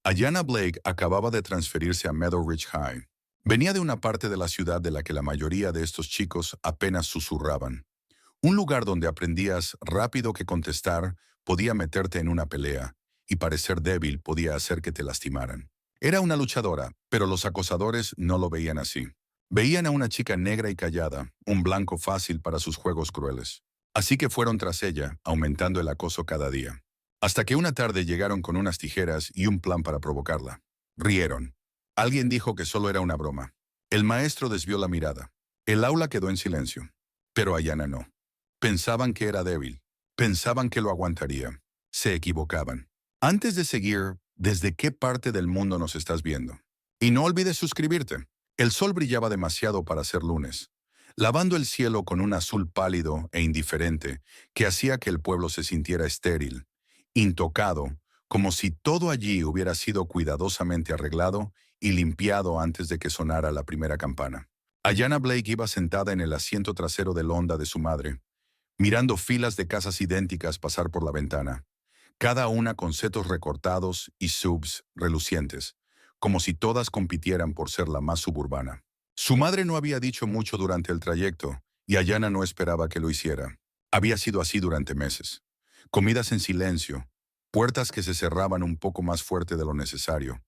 Ayanna Blake acababa de transferirse a Meadow Ridge High. Venía de una parte de la ciudad de la que la mayoría de estos chicos apenas susurraban. Un lugar donde aprendías rápido que contestar podía meterte en una pelea, y parecer débil podía hacer que te lastimaran. Era una luchadora, pero los acosadores no lo veían así. Veían a una chica negra y callada, un blanco fácil para sus juegos crueles. Así que fueron tras ella, aumentando el acoso cada día. Hasta que una tarde llegaron con unas tijeras y un plan para provocarla. Rieron. Alguien dijo que solo era una broma. El maestro desvió la mirada. El aula quedó en silencio. Pero Ayanna no. Pensaban que era débil. Pensaban que lo aguantaría. Se equivocaban. Antes de seguir, ¿desde qué parte del mundo nos estás viendo? Y no olvides suscribirte. El sol brillaba demasiado para ser lunes, lavando el cielo con un azul pálido e indiferente que hacía que el pueblo se sintiera estéril, intocado, como si todo allí hubiera sido cuidadosamente arreglado y limpiado antes de que sonara la primera campana. Ayanna Blake iba sentada en el asiento trasero del Honda de su madre, mirando filas de casas idénticas pasar por la ventana, cada una con setos recortados y subs relucientes, como si todas compitieran por ser la más suburbana. Su madre no había dicho mucho durante el trayecto, y Ayanna no esperaba que lo hiciera. Había sido así durante meses. Comidas en silencio, puertas que se cerraban un poco más fuerte de lo necesario.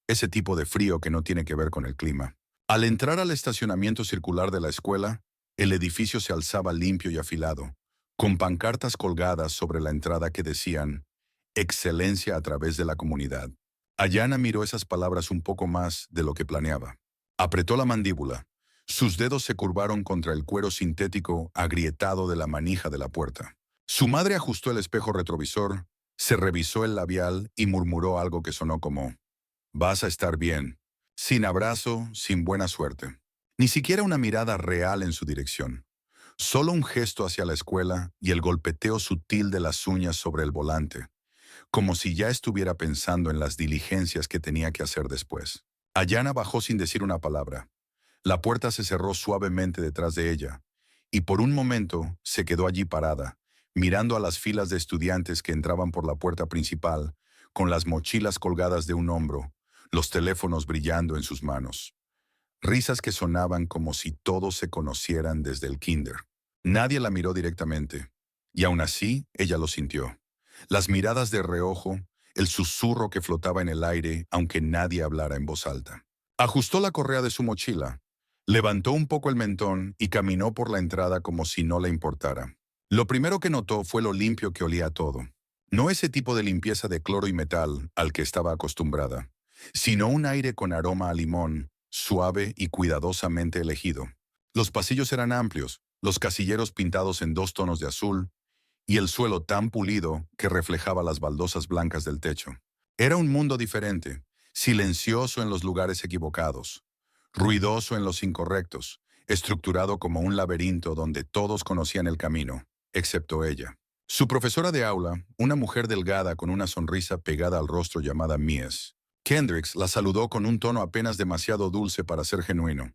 Ese tipo de frío que no tiene que ver con el clima. Al entrar al estacionamiento circular de la escuela, el edificio se alzaba limpio y afilado, con pancartas colgadas sobre la entrada que decían «Excelencia a través de la comunidad». Ayanna miró esas palabras un poco más de lo que planeaba. Apretó la mandíbula. Sus dedos se curvaron contra el cuero sintético agrietado de la manija de la puerta. Su madre ajustó el espejo retrovisor, se revisó el labial y murmuró algo que sonó como «Vas a estar bien». Sin abrazo, sin buena suerte. Ni siquiera una mirada real en su dirección. Solo un gesto hacia la escuela y el golpeteo sutil de las uñas sobre el volante, como si ya estuviera pensando en las diligencias que tenía que hacer después. Ayanna bajó sin decir una palabra. La puerta se cerró suavemente detrás de ella, y por un momento se quedó allí parada, mirando a las filas de estudiantes que entraban por la puerta principal, con las mochilas colgadas de un hombro, los teléfonos brillando en sus manos. Risas que sonaban como si todos se conocieran desde el kinder. Nadie la miró directamente, y aún así ella lo sintió. Las miradas de reojo, el susurro que flotaba en el aire, aunque nadie hablara en voz alta. Ajustó la correa de su mochila, levantó un poco el mentón y caminó por la entrada como si no le importara. Lo primero que notó fue lo limpio que olía todo. No ese tipo de limpieza de cloro y metal al que estaba acostumbrada, sino un aire con aroma a limón, suave y cuidadosamente elegido. Los pasillos eran amplios, los casilleros pintados en 2 tonos de azul, y el suelo tan pulido que reflejaba las baldosas blancas del techo. Era un mundo diferente, silencioso en los lugares equivocados, ruidoso en los incorrectos, estructurado como un laberinto donde todos conocían el camino, excepto ella. Su profesora de aula, una mujer delgada con una sonrisa pegada al rostro llamada Mies Kendricks, la saludó con un tono apenas demasiado dulce para ser genuino.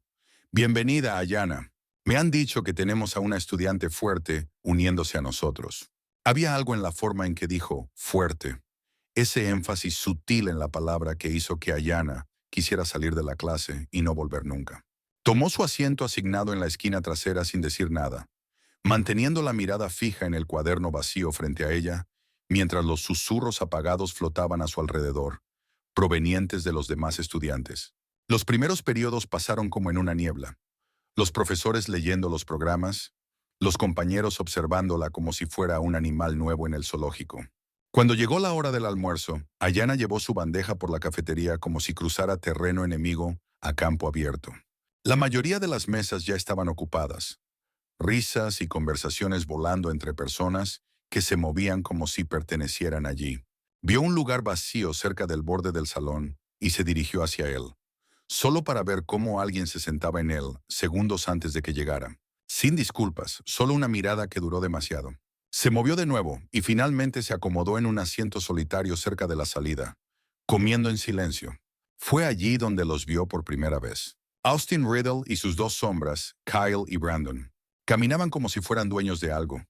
«Bienvenida, Ayanna. Me han dicho que tenemos a una estudiante fuerte uniéndose a nosotros». Había algo en la forma en que dijo «fuerte», ese énfasis sutil en la palabra que hizo que Ayanna quisiera salir de la clase y no volver nunca. Tomó su asiento asignado en la esquina trasera sin decir nada, manteniendo la mirada fija en el cuaderno vacío frente a ella, mientras los susurros apagados flotaban a su alrededor, provenientes de los demás estudiantes. Los primeros periodos pasaron como en una niebla. Los profesores leyendo los programas, los compañeros observándola como si fuera un animal nuevo en el zoológico. Cuando llegó la hora del almuerzo, Ayanna llevó su bandeja por la cafetería como si cruzara terreno enemigo a campo abierto. La mayoría de las mesas ya estaban ocupadas. Risas y conversaciones volando entre personas que se movían como si pertenecieran allí. Vio un lugar vacío cerca del borde del salón y se dirigió hacia él, solo para ver cómo alguien se sentaba en él segundos antes de que llegara. Sin disculpas, solo una mirada que duró demasiado. Se movió de nuevo y finalmente se acomodó en un asiento solitario cerca de la salida, comiendo en silencio. Fue allí donde los vio por primera vez. Austin Riddle y sus 2 sombras, Kyle y Brandon, caminaban como si fueran dueños de algo,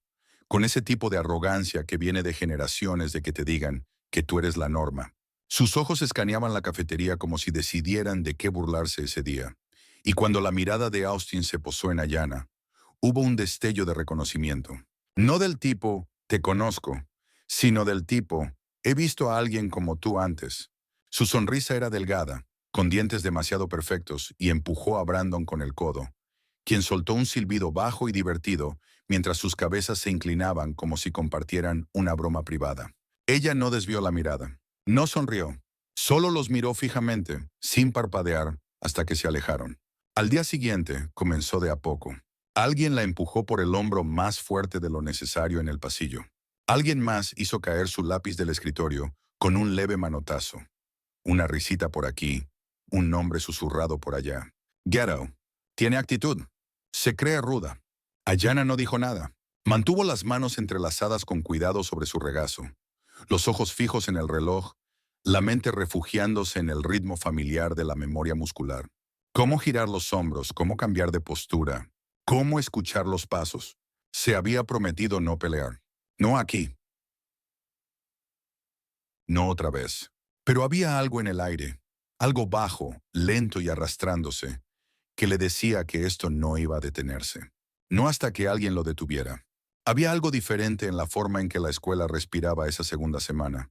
con ese tipo de arrogancia que viene de generaciones de que te digan que tú eres la norma. Sus ojos escaneaban la cafetería como si decidieran de qué burlarse ese día. Y cuando la mirada de Austin se posó en Ayanna, hubo un destello de reconocimiento. No del tipo, te conozco, sino del tipo, he visto a alguien como tú antes. Su sonrisa era delgada, con dientes demasiado perfectos, y empujó a Brandon con el codo, quien soltó un silbido bajo y divertido mientras sus cabezas se inclinaban como si compartieran una broma privada. Ella no desvió la mirada. No sonrió. Solo los miró fijamente, sin parpadear, hasta que se alejaron. Al día siguiente, comenzó de a poco. Alguien la empujó por el hombro más fuerte de lo necesario en el pasillo. Alguien más hizo caer su lápiz del escritorio con un leve manotazo. Una risita por aquí, un nombre susurrado por allá. Ghetto. Tiene actitud. Se cree ruda. Ayanna no dijo nada. Mantuvo las manos entrelazadas con cuidado sobre su regazo, los ojos fijos en el reloj, la mente refugiándose en el ritmo familiar de la memoria muscular. Cómo girar los hombros, cómo cambiar de postura, cómo escuchar los pasos. Se había prometido no pelear. No aquí. No otra vez. Pero había algo en el aire, algo bajo, lento y arrastrándose, que le decía que esto no iba a detenerse. No hasta que alguien lo detuviera. Había algo diferente en la forma en que la escuela respiraba esa segunda semana,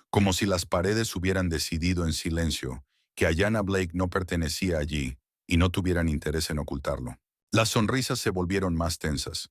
como si las paredes hubieran decidido en silencio que Ayanna Blake no pertenecía allí y no tuvieran interés en ocultarlo. Las sonrisas se volvieron más tensas,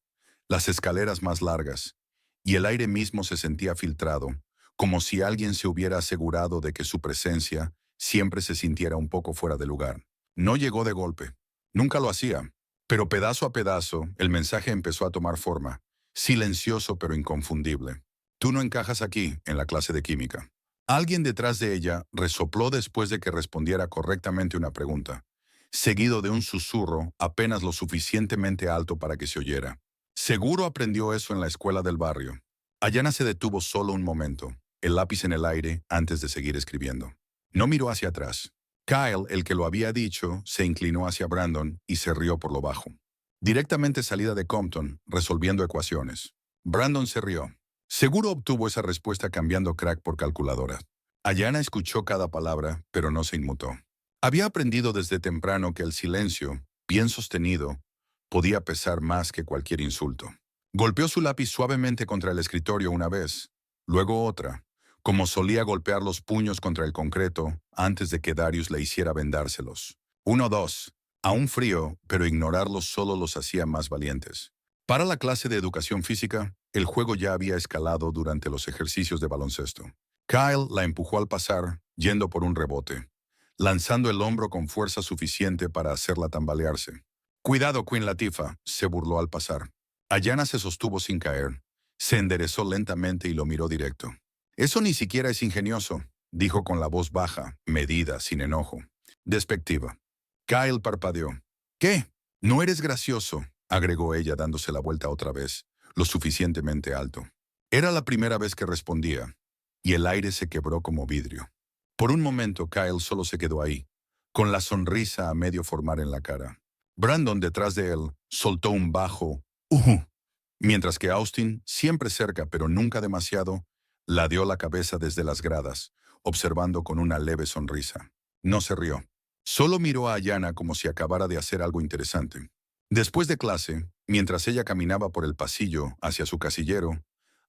las escaleras más largas, y el aire mismo se sentía filtrado, como si alguien se hubiera asegurado de que su presencia siempre se sintiera un poco fuera de lugar. No llegó de golpe. Nunca lo hacía. Pero pedazo a pedazo, el mensaje empezó a tomar forma, silencioso pero inconfundible. Tú no encajas aquí, en la clase de química. Alguien detrás de ella resopló después de que respondiera correctamente una pregunta, seguido de un susurro apenas lo suficientemente alto para que se oyera. Seguro aprendió eso en la escuela del barrio. Ayanna se detuvo solo un momento, el lápiz en el aire, antes de seguir escribiendo. No miró hacia atrás. Kyle, el que lo había dicho, se inclinó hacia Brandon y se rió por lo bajo. Directamente salida de Compton, resolviendo ecuaciones. Brandon se rió. Seguro obtuvo esa respuesta cambiando crack por calculadora. Ayanna escuchó cada palabra, pero no se inmutó. Había aprendido desde temprano que el silencio, bien sostenido, podía pesar más que cualquier insulto. Golpeó su lápiz suavemente contra el escritorio una vez, luego otra, como solía golpear los puños contra el concreto antes de que Darius le hiciera vendárselos. 1, 2. Aún frío, pero ignorarlos solo los hacía más valientes. Para la clase de educación física, el juego ya había escalado durante los ejercicios de baloncesto. Kyle la empujó al pasar, yendo por un rebote, lanzando el hombro con fuerza suficiente para hacerla tambalearse. Cuidado, Queen Latifah, se burló al pasar. Ayanna se sostuvo sin caer, se enderezó lentamente y lo miró directo. Eso ni siquiera es ingenioso, dijo con la voz baja, medida, sin enojo. Despectiva. Kyle parpadeó. ¿Qué? No eres gracioso, agregó ella dándose la vuelta otra vez, lo suficientemente alto. Era la primera vez que respondía, y el aire se quebró como vidrio. Por un momento Kyle solo se quedó ahí, con la sonrisa a medio formar en la cara. Brandon, detrás de él, soltó un bajo mientras que Austin, siempre cerca pero nunca demasiado, ladeó la cabeza desde las gradas, observando con una leve sonrisa. No se rió. Solo miró a Ayanna como si acabara de hacer algo interesante. Después de clase, mientras ella caminaba por el pasillo hacia su casillero,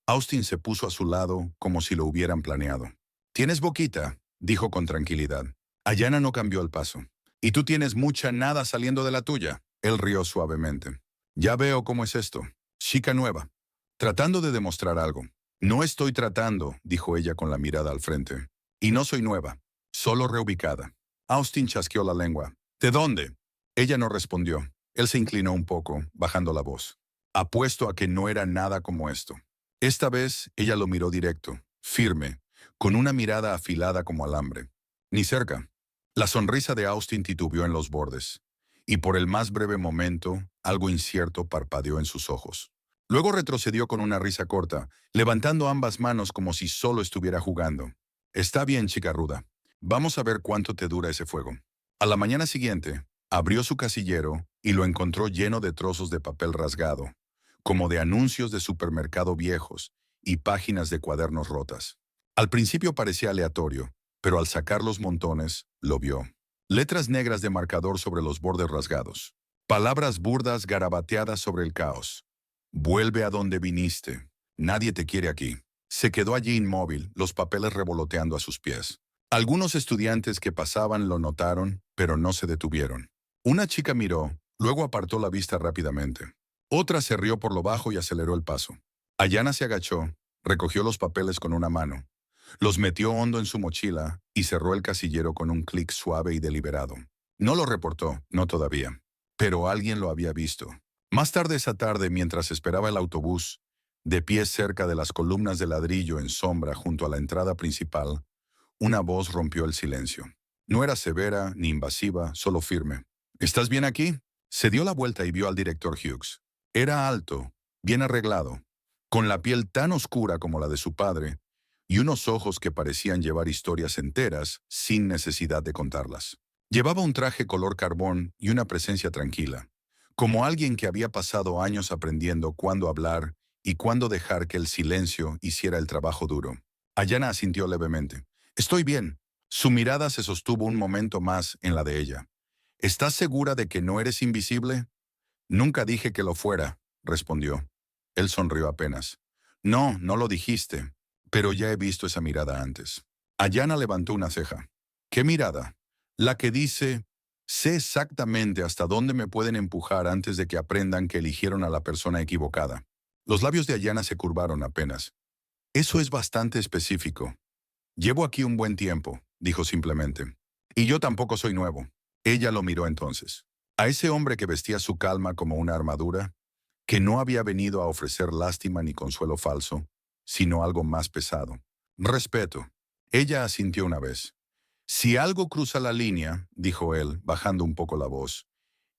Austin se puso a su lado como si lo hubieran planeado. «Tienes boquita», dijo con tranquilidad. Ayanna no cambió el paso. «Y tú tienes mucha nada saliendo de la tuya». Él rió suavemente. «Ya veo cómo es esto. Chica nueva. Tratando de demostrar algo». «No estoy tratando», dijo ella con la mirada al frente. «Y no soy nueva. Solo reubicada». Austin chasqueó la lengua. «¿De dónde?» Ella no respondió. Él se inclinó un poco, bajando la voz. «Apuesto a que no era nada como esto». Esta vez ella lo miró directo, firme, con una mirada afilada como alambre. Ni cerca. La sonrisa de Austin titubeó en los bordes, y por el más breve momento, algo incierto parpadeó en sus ojos. Luego retrocedió con una risa corta, levantando ambas manos como si solo estuviera jugando. «Está bien, chica ruda. Vamos a ver cuánto te dura ese fuego». A la mañana siguiente, abrió su casillero y lo encontró lleno de trozos de papel rasgado, como de anuncios de supermercado viejos y páginas de cuadernos rotas. Al principio parecía aleatorio, pero al sacar los montones, lo vio. Letras negras de marcador sobre los bordes rasgados. Palabras burdas garabateadas sobre el caos. Vuelve a donde viniste. Nadie te quiere aquí. Se quedó allí inmóvil, los papeles revoloteando a sus pies. Algunos estudiantes que pasaban lo notaron, pero no se detuvieron. Una chica miró, luego apartó la vista rápidamente. Otra se rió por lo bajo y aceleró el paso. Ayana se agachó, recogió los papeles con una mano, los metió hondo en su mochila y cerró el casillero con un clic suave y deliberado. No lo reportó, no todavía, pero alguien lo había visto. Más tarde esa tarde, mientras esperaba el autobús, de pie cerca de las columnas de ladrillo en sombra junto a la entrada principal, una voz rompió el silencio. No era severa ni invasiva, solo firme. ¿Estás bien aquí? Se dio la vuelta y vio al director Hughes. Era alto, bien arreglado, con la piel tan oscura como la de su padre, y unos ojos que parecían llevar historias enteras sin necesidad de contarlas. Llevaba un traje color carbón y una presencia tranquila, como alguien que había pasado años aprendiendo cuándo hablar y cuándo dejar que el silencio hiciera el trabajo duro. Ayana asintió levemente. Estoy bien. Su mirada se sostuvo un momento más en la de ella. ¿Estás segura de que no eres invisible? Nunca dije que lo fuera, respondió. Él sonrió apenas. No, no lo dijiste, pero ya he visto esa mirada antes. Ayana levantó una ceja. ¿Qué mirada? La que dice, sé exactamente hasta dónde me pueden empujar antes de que aprendan que eligieron a la persona equivocada. Los labios de Ayana se curvaron apenas. Eso es bastante específico. Llevo aquí un buen tiempo, dijo simplemente. Y yo tampoco soy nuevo. Ella lo miró entonces. A ese hombre que vestía su calma como una armadura, que no había venido a ofrecer lástima ni consuelo falso, sino algo más pesado. Respeto. Ella asintió una vez. Si algo cruza la línea, dijo él, bajando un poco la voz,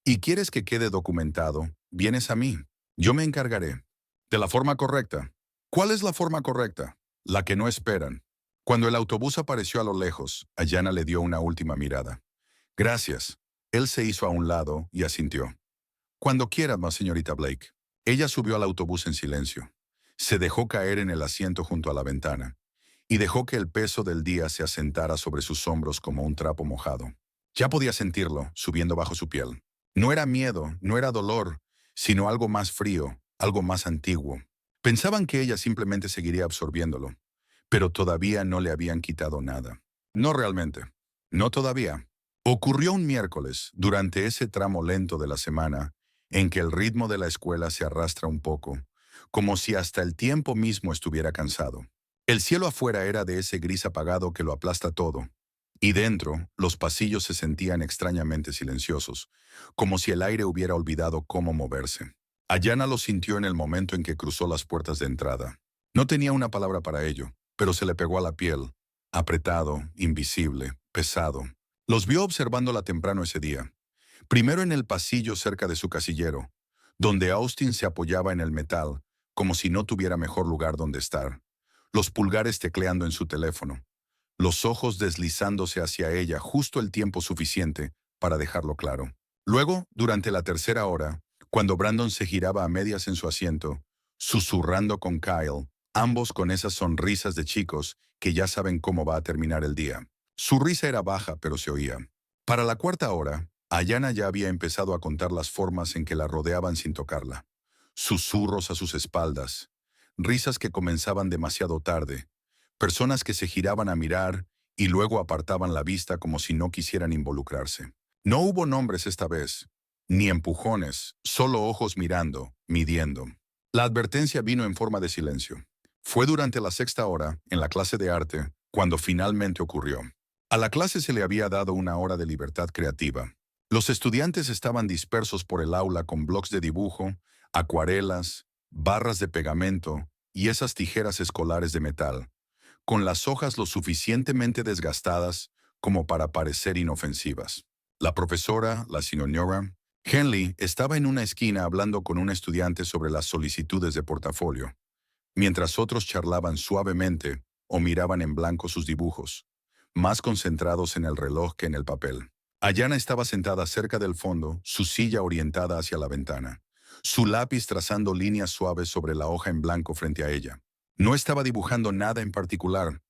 y quieres que quede documentado, vienes a mí. Yo me encargaré. De la forma correcta. ¿Cuál es la forma correcta? La que no esperan. Cuando el autobús apareció a lo lejos, Ayana le dio una última mirada. Gracias. Él se hizo a un lado y asintió. Cuando quiera, más señorita Blake. Ella subió al autobús en silencio. Se dejó caer en el asiento junto a la ventana y dejó que el peso del día se asentara sobre sus hombros como un trapo mojado. Ya podía sentirlo, subiendo bajo su piel. No era miedo, no era dolor, sino algo más frío, algo más antiguo. Pensaban que ella simplemente seguiría absorbiéndolo, pero todavía no le habían quitado nada. No realmente. No todavía. Ocurrió un miércoles, durante ese tramo lento de la semana, en que el ritmo de la escuela se arrastra un poco, como si hasta el tiempo mismo estuviera cansado. El cielo afuera era de ese gris apagado que lo aplasta todo, y dentro los pasillos se sentían extrañamente silenciosos, como si el aire hubiera olvidado cómo moverse. Ayana lo sintió en el momento en que cruzó las puertas de entrada. No tenía una palabra para ello, pero se le pegó a la piel, apretado, invisible, pesado. Los vio observándola temprano ese día. Primero en el pasillo cerca de su casillero, donde Austin se apoyaba en el metal, como si no tuviera mejor lugar donde estar. Los pulgares tecleando en su teléfono, los ojos deslizándose hacia ella justo el tiempo suficiente para dejarlo claro. Luego, durante la tercera hora, cuando Brandon se giraba a medias en su asiento, susurrando con Kyle, ambos con esas sonrisas de chicos que ya saben cómo va a terminar el día. Su risa era baja, pero se oía. Para la cuarta hora, Ayana ya había empezado a contar las formas en que la rodeaban sin tocarla. Susurros a sus espaldas, risas que comenzaban demasiado tarde, personas que se giraban a mirar y luego apartaban la vista como si no quisieran involucrarse. No hubo nombres esta vez, ni empujones, solo ojos mirando, midiendo. La advertencia vino en forma de silencio. Fue durante la sexta hora, en la clase de arte, cuando finalmente ocurrió. A la clase se le había dado una hora de libertad creativa. Los estudiantes estaban dispersos por el aula con blocs de dibujo, acuarelas, barras de pegamento y esas tijeras escolares de metal, con las hojas lo suficientemente desgastadas como para parecer inofensivas. La profesora, la señora Henley, estaba en una esquina hablando con un estudiante sobre las solicitudes de portafolio, mientras otros charlaban suavemente o miraban en blanco sus dibujos, más concentrados en el reloj que en el papel. Ayana estaba sentada cerca del fondo, su silla orientada hacia la ventana, su lápiz trazando líneas suaves sobre la hoja en blanco frente a ella. No estaba dibujando nada en particular,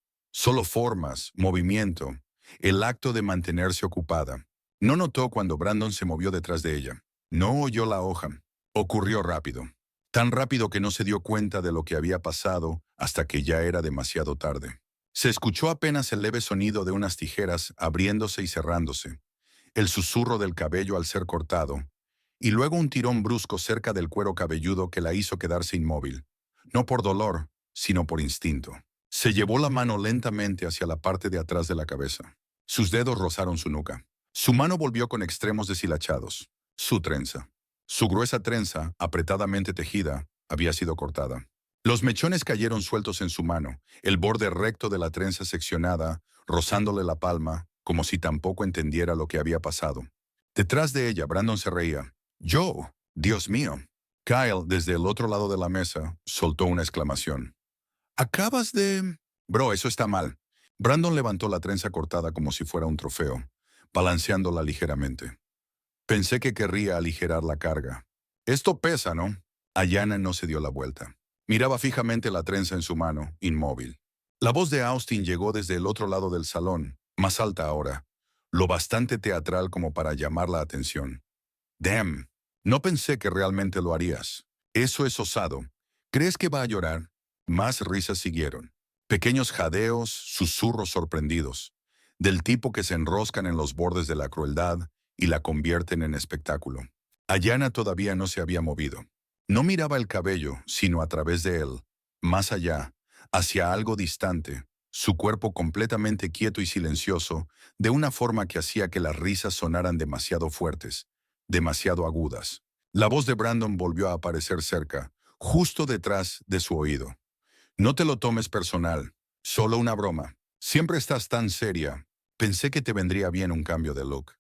Solo formas, movimiento, el acto de mantenerse ocupada. No notó cuando Brandon se movió detrás de ella. No oyó la hoja. Ocurrió rápido. Tan rápido que no se dio cuenta de lo que había pasado hasta que ya era demasiado tarde. Se escuchó apenas el leve sonido de unas tijeras abriéndose y cerrándose, el susurro del cabello al ser cortado, y luego un tirón brusco cerca del cuero cabelludo que la hizo quedarse inmóvil, no por dolor, sino por instinto. Se llevó la mano lentamente hacia la parte de atrás de la cabeza. Sus dedos rozaron su nuca. Su mano volvió con extremos deshilachados. Su trenza. Su gruesa trenza, apretadamente tejida, había sido cortada. Los mechones cayeron sueltos en su mano, el borde recto de la trenza seccionada, rozándole la palma, como si tampoco entendiera lo que había pasado. Detrás de ella, Brandon se reía. «¡Yo! ¡Dios mío!». Kyle, desde el otro lado de la mesa, soltó una exclamación. «Acabas de...». «Bro, eso está mal». Brandon levantó la trenza cortada como si fuera un trofeo, balanceándola ligeramente. «Pensé que querría aligerar la carga». «Esto pesa, ¿no?». Ayanna no se dio la vuelta. Miraba fijamente la trenza en su mano, inmóvil. La voz de Austin llegó desde el otro lado del salón, más alta ahora, lo bastante teatral como para llamar la atención. «Damn, no pensé que realmente lo harías. Eso es osado. ¿Crees que va a llorar?». Más risas siguieron. Pequeños jadeos, susurros sorprendidos, del tipo que se enroscan en los bordes de la crueldad y la convierten en espectáculo. Ayanna todavía no se había movido. No miraba el cabello, sino a través de él, más allá, hacia algo distante, su cuerpo completamente quieto y silencioso, de una forma que hacía que las risas sonaran demasiado fuertes, demasiado agudas. La voz de Brandon volvió a aparecer cerca, justo detrás de su oído. «No te lo tomes personal, solo una broma. Siempre estás tan seria. Pensé que te vendría bien un cambio de look».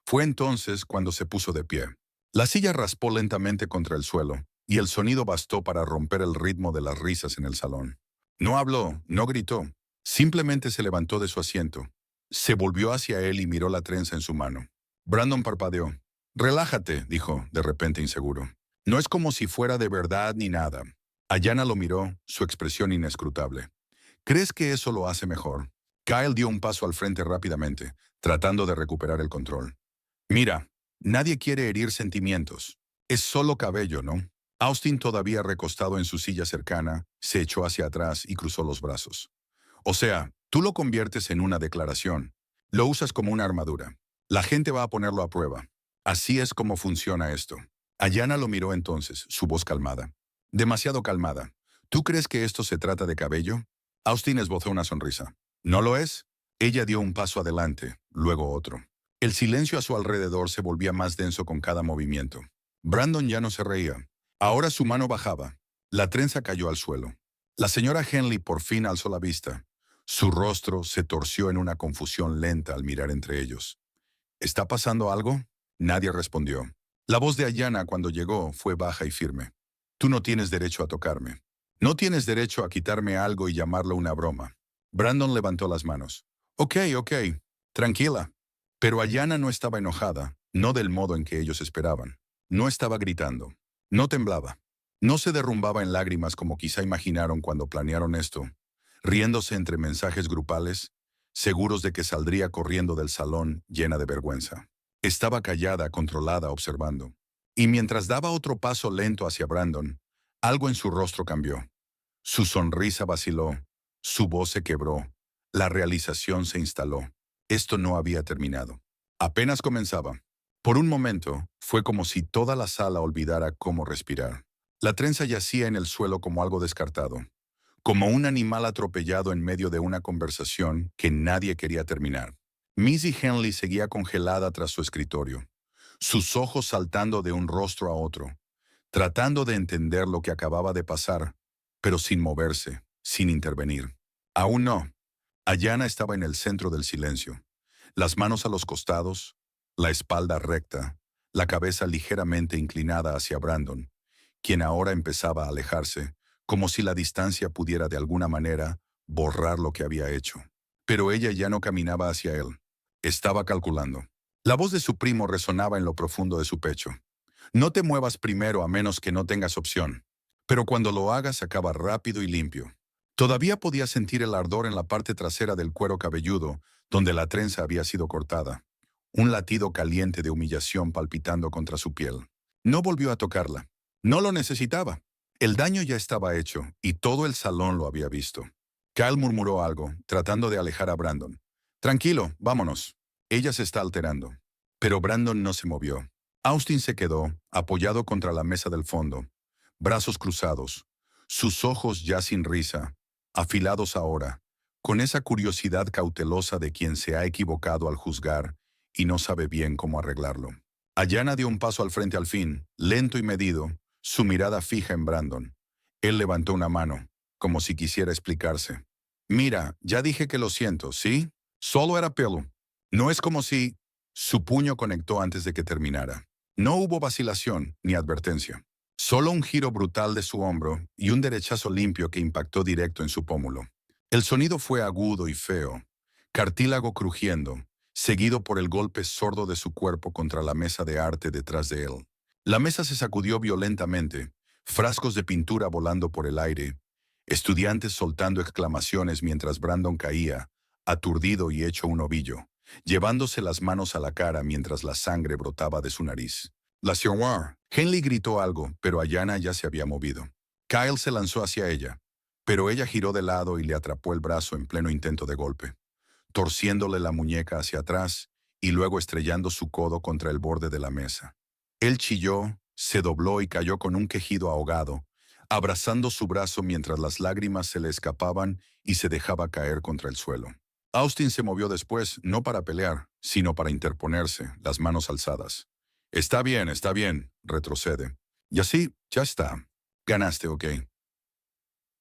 Fue entonces cuando se puso de pie. La silla raspó lentamente contra el suelo, y el sonido bastó para romper el ritmo de las risas en el salón. No habló, no gritó. Simplemente se levantó de su asiento. Se volvió hacia él y miró la trenza en su mano. Brandon parpadeó. «Relájate», dijo, de repente inseguro. «No es como si fuera de verdad ni nada». Ayanna lo miró, su expresión inescrutable. «¿Crees que eso lo hace mejor?». Kyle dio un paso al frente rápidamente, tratando de recuperar el control. «Mira, nadie quiere herir sentimientos. Es solo cabello, ¿no?». Austin, todavía recostado en su silla cercana, se echó hacia atrás y cruzó los brazos. «O sea, tú lo conviertes en una declaración. Lo usas como una armadura. La gente va a ponerlo a prueba. Así es como funciona esto». Ayanna lo miró entonces, su voz calmada. «Demasiado calmada. ¿Tú crees que esto se trata de cabello?». Austin esbozó una sonrisa. «¿No lo es?». Ella dio un paso adelante, luego otro. El silencio a su alrededor se volvía más denso con cada movimiento. Brandon ya no se reía. Ahora su mano bajaba. La trenza cayó al suelo. La señora Henley por fin alzó la vista. Su rostro se torció en una confusión lenta al mirar entre ellos. «¿Está pasando algo?». Nadie respondió. La voz de Ayanna cuando llegó fue baja y firme. «Tú no tienes derecho a tocarme. No tienes derecho a quitarme algo y llamarlo una broma». Brandon levantó las manos. Ok, tranquila». Pero Ayanna no estaba enojada, no del modo en que ellos esperaban. No estaba gritando. No temblaba. No se derrumbaba en lágrimas como quizá imaginaron cuando planearon esto, riéndose entre mensajes grupales, seguros de que saldría corriendo del salón llena de vergüenza. Estaba callada, controlada, observando. Y mientras daba otro paso lento hacia Brandon, algo en su rostro cambió. Su sonrisa vaciló, su voz se quebró, la realización se instaló. Esto no había terminado. Apenas comenzaba. Por un momento, fue como si toda la sala olvidara cómo respirar. La trenza yacía en el suelo como algo descartado, como un animal atropellado en medio de una conversación que nadie quería terminar. Missy Henley seguía congelada tras su escritorio, sus ojos saltando de un rostro a otro, tratando de entender lo que acababa de pasar, pero sin moverse, sin intervenir. Aún no. Ayanna estaba en el centro del silencio, las manos a los costados, la espalda recta, la cabeza ligeramente inclinada hacia Brandon, quien ahora empezaba a alejarse, como si la distancia pudiera de alguna manera borrar lo que había hecho. Pero ella ya no caminaba hacia él. Estaba calculando. La voz de su primo resonaba en lo profundo de su pecho. «No te muevas primero a menos que no tengas opción. Pero cuando lo hagas acaba rápido y limpio». Todavía podía sentir el ardor en la parte trasera del cuero cabelludo, donde la trenza había sido cortada. Un latido caliente de humillación palpitando contra su piel. No volvió a tocarla. No lo necesitaba. El daño ya estaba hecho, y todo el salón lo había visto. Kyle murmuró algo, tratando de alejar a Brandon. Tranquilo, vámonos. Ella se está alterando. Pero Brandon no se movió. Austin se quedó, apoyado contra la mesa del fondo, brazos cruzados, sus ojos ya sin risa, afilados ahora, con esa curiosidad cautelosa de quien se ha equivocado al juzgar y no sabe bien cómo arreglarlo. Ayanna dio un paso al frente al fin, lento y medido, su mirada fija en Brandon. Él levantó una mano, como si quisiera explicarse. Mira, ya dije que lo siento, ¿sí? Solo era pelo. No es como si... Su puño conectó antes de que terminara. No hubo vacilación ni advertencia. Solo un giro brutal de su hombro y un derechazo limpio que impactó directo en su pómulo. El sonido fue agudo y feo, cartílago crujiendo, seguido por el golpe sordo de su cuerpo contra la mesa de arte detrás de él. La mesa se sacudió violentamente, frascos de pintura volando por el aire, estudiantes soltando exclamaciones mientras Brandon caía, aturdido y hecho un ovillo, llevándose las manos a la cara mientras la sangre brotaba de su nariz. La señora. Henley gritó algo, pero Ayanna ya se había movido. Kyle se lanzó hacia ella, pero ella giró de lado y le atrapó el brazo en pleno intento de golpe, torciéndole la muñeca hacia atrás y luego estrellando su codo contra el borde de la mesa. Él chilló, se dobló y cayó con un quejido ahogado, abrazando su brazo mientras las lágrimas se le escapaban y se dejaba caer contra el suelo. Austin se movió después, no para pelear, sino para interponerse, las manos alzadas. Está bien, retrocede. Y así, ya está. Ganaste, ¿ok?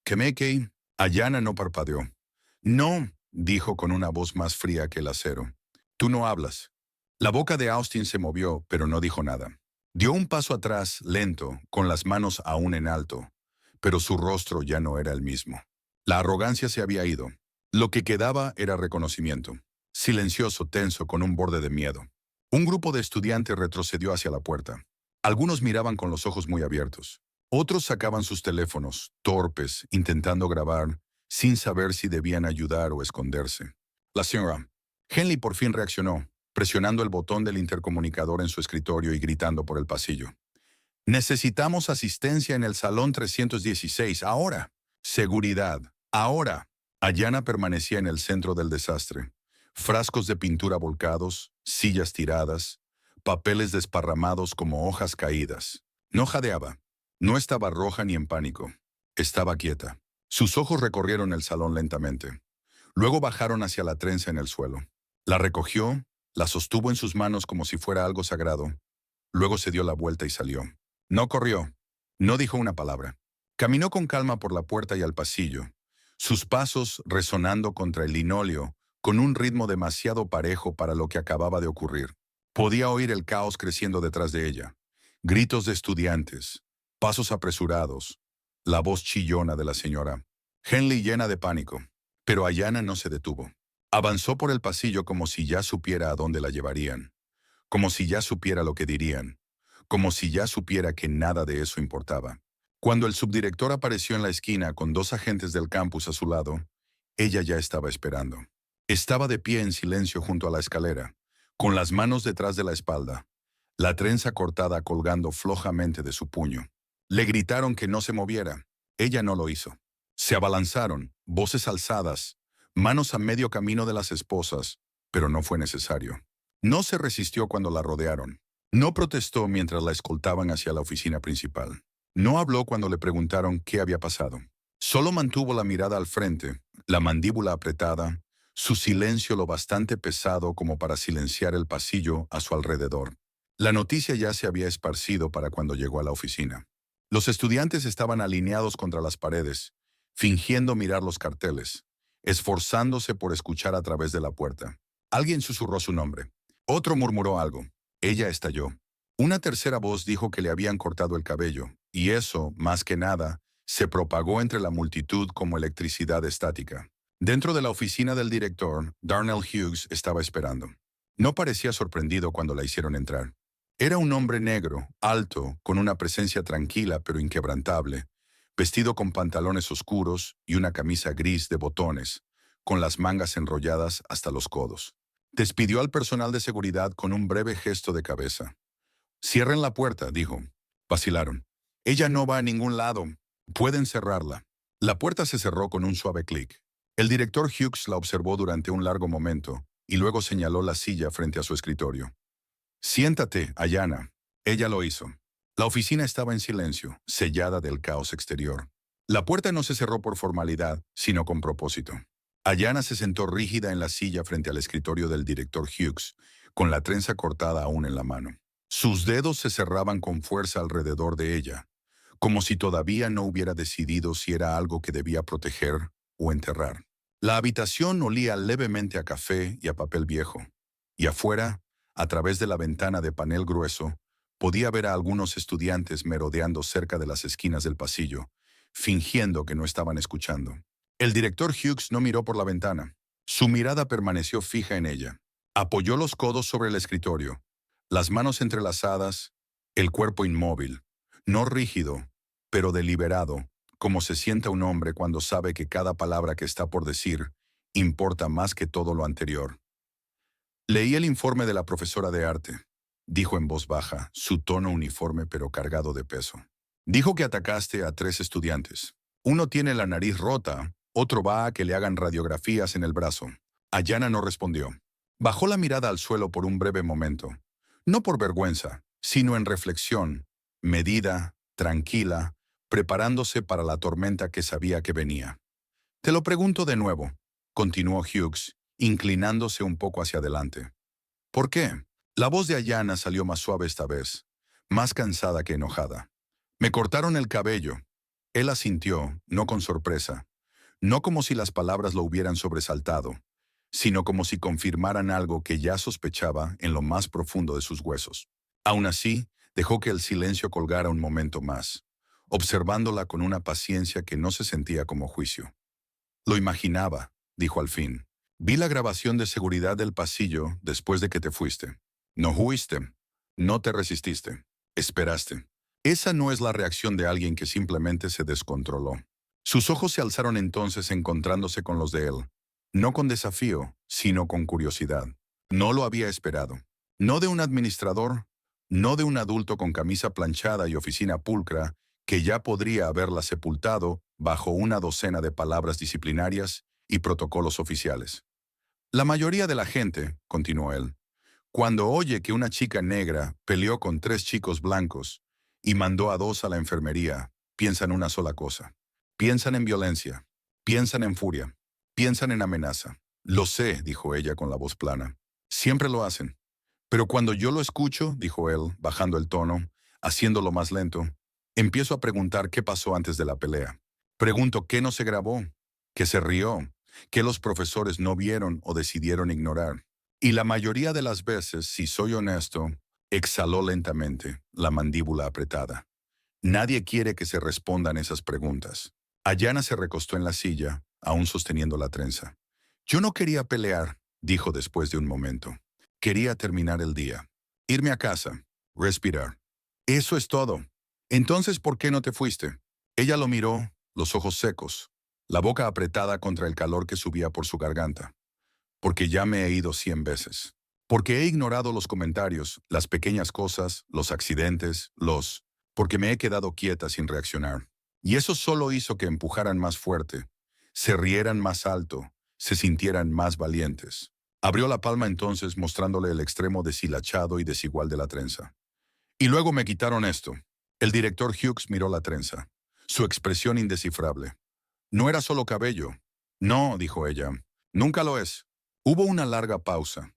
Kemekei, Ayanna no parpadeó. No, dijo con una voz más fría que el acero. Tú no hablas. La boca de Austin se movió, pero no dijo nada. Dio un paso atrás, lento, con las manos aún en alto, pero su rostro ya no era el mismo. La arrogancia se había ido. Lo que quedaba era reconocimiento. Silencioso, tenso, con un borde de miedo. Un grupo de estudiantes retrocedió hacia la puerta. Algunos miraban con los ojos muy abiertos. Otros sacaban sus teléfonos, torpes, intentando grabar, sin saber si debían ayudar o esconderse. La señora. Henley por fin reaccionó, presionando el botón del intercomunicador en su escritorio y gritando por el pasillo. Necesitamos asistencia en el salón 316, ahora. Seguridad, ahora. Ayanna permanecía en el centro del desastre. Frascos de pintura volcados, sillas tiradas, papeles desparramados como hojas caídas. No jadeaba. No estaba roja ni en pánico. Estaba quieta. Sus ojos recorrieron el salón lentamente. Luego bajaron hacia la trenza en el suelo. La recogió, la sostuvo en sus manos como si fuera algo sagrado. Luego se dio la vuelta y salió. No corrió. No dijo una palabra. Caminó con calma por la puerta y al pasillo, sus pasos resonando contra el linóleo con un ritmo demasiado parejo para lo que acababa de ocurrir. Podía oír el caos creciendo detrás de ella. Gritos de estudiantes, pasos apresurados, la voz chillona de la señora. Henley llena de pánico. Pero Ayanna no se detuvo. Avanzó por el pasillo como si ya supiera a dónde la llevarían, como si ya supiera lo que dirían, como si ya supiera que nada de eso importaba. Cuando el subdirector apareció en la esquina con 2 agentes del campus a su lado, ella ya estaba esperando. Estaba de pie en silencio junto a la escalera, con las manos detrás de la espalda, la trenza cortada colgando flojamente de su puño. Le gritaron que no se moviera. Ella no lo hizo. Se abalanzaron, voces alzadas, manos a medio camino de las esposas, pero no fue necesario. No se resistió cuando la rodearon. No protestó mientras la escoltaban hacia la oficina principal. No habló cuando le preguntaron qué había pasado. Solo mantuvo la mirada al frente, la mandíbula apretada, su silencio lo bastante pesado como para silenciar el pasillo a su alrededor. La noticia ya se había esparcido para cuando llegó a la oficina. Los estudiantes estaban alineados contra las paredes, fingiendo mirar los carteles, esforzándose por escuchar a través de la puerta. Alguien susurró su nombre. Otro murmuró algo. Ella estalló. Una tercera voz dijo que le habían cortado el cabello, y eso, más que nada, se propagó entre la multitud como electricidad estática. Dentro de la oficina del director, Darnell Hughes estaba esperando. No parecía sorprendido cuando la hicieron entrar. Era un hombre negro, alto, con una presencia tranquila pero inquebrantable, vestido con pantalones oscuros y una camisa gris de botones, con las mangas enrolladas hasta los codos. Despidió al personal de seguridad con un breve gesto de cabeza. «Cierren la puerta», dijo. Vacilaron. «Ella no va a ningún lado. Pueden cerrarla». La puerta se cerró con un suave clic. El director Hughes la observó durante un largo momento y luego señaló la silla frente a su escritorio. «Siéntate, Ayanna». Ella lo hizo. La oficina estaba en silencio, sellada del caos exterior. La puerta no se cerró por formalidad, sino con propósito. Ayanna se sentó rígida en la silla frente al escritorio del director Hughes, con la trenza cortada aún en la mano. Sus dedos se cerraban con fuerza alrededor de ella, como si todavía no hubiera decidido si era algo que debía proteger o enterrar. La habitación olía levemente a café y a papel viejo, y afuera, a través de la ventana de panel grueso, podía ver a algunos estudiantes merodeando cerca de las esquinas del pasillo, fingiendo que no estaban escuchando. El director Hughes no miró por la ventana. Su mirada permaneció fija en ella. Apoyó los codos sobre el escritorio, las manos entrelazadas, el cuerpo inmóvil, no rígido, pero deliberado, como se sienta un hombre cuando sabe que cada palabra que está por decir importa más que todo lo anterior. «Leí el informe de la profesora de arte», dijo en voz baja, su tono uniforme pero cargado de peso. «Dijo que atacaste a 3 estudiantes. Uno tiene la nariz rota, otro va a que le hagan radiografías en el brazo». Ayanna no respondió. Bajó la mirada al suelo por un breve momento. No por vergüenza, sino en reflexión, medida, tranquila, preparándose para la tormenta que sabía que venía. «Te lo pregunto de nuevo», continuó Hughes, inclinándose un poco hacia adelante. «¿Por qué?». La voz de Ayanna salió más suave esta vez, más cansada que enojada. «Me cortaron el cabello». Él asintió, no con sorpresa, no como si las palabras lo hubieran sobresaltado, sino como si confirmaran algo que ya sospechaba en lo más profundo de sus huesos. Aún así, dejó que el silencio colgara un momento más, observándola con una paciencia que no se sentía como juicio. «Lo imaginaba», dijo al fin. «Vi la grabación de seguridad del pasillo después de que te fuiste. No huiste, no te resististe, esperaste. Esa no es la reacción de alguien que simplemente se descontroló». Sus ojos se alzaron entonces encontrándose con los de él, no con desafío, sino con curiosidad. No lo había esperado. No de un administrador, no de un adulto con camisa planchada y oficina pulcra que ya podría haberla sepultado bajo una docena de palabras disciplinarias y protocolos oficiales. «La mayoría de la gente», continuó él, «cuando oye que una chica negra peleó con 3 chicos blancos y mandó a 2 a la enfermería, piensan una sola cosa. Piensan en violencia, piensan en furia, piensan en amenaza». «Lo sé», dijo ella con la voz plana. «Siempre lo hacen. Pero cuando yo lo escucho», dijo él, bajando el tono, haciéndolo más lento, «empiezo a preguntar qué pasó antes de la pelea. Pregunto qué no se grabó, qué se rió, qué los profesores no vieron o decidieron ignorar. Y la mayoría de las veces, si soy honesto», exhaló lentamente, la mandíbula apretada. «Nadie quiere que se respondan esas preguntas». Ayanna se recostó en la silla, aún sosteniendo la trenza. «Yo no quería pelear», dijo después de un momento. «Quería terminar el día. Irme a casa. Respirar. Eso es todo. Entonces, ¿por qué no te fuiste?». Ella lo miró, los ojos secos, la boca apretada contra el calor que subía por su garganta. «Porque ya me he ido 100 veces. Porque he ignorado los comentarios, las pequeñas cosas, los accidentes, porque me he quedado quieta sin reaccionar. Y eso solo hizo que empujaran más fuerte, se rieran más alto, se sintieran más valientes». Abrió la palma entonces mostrándole el extremo deshilachado y desigual de la trenza. «Y luego me quitaron esto». El director Hughes miró la trenza, su expresión indescifrable. «No era solo cabello». «No», dijo ella, «nunca lo es». Hubo una larga pausa.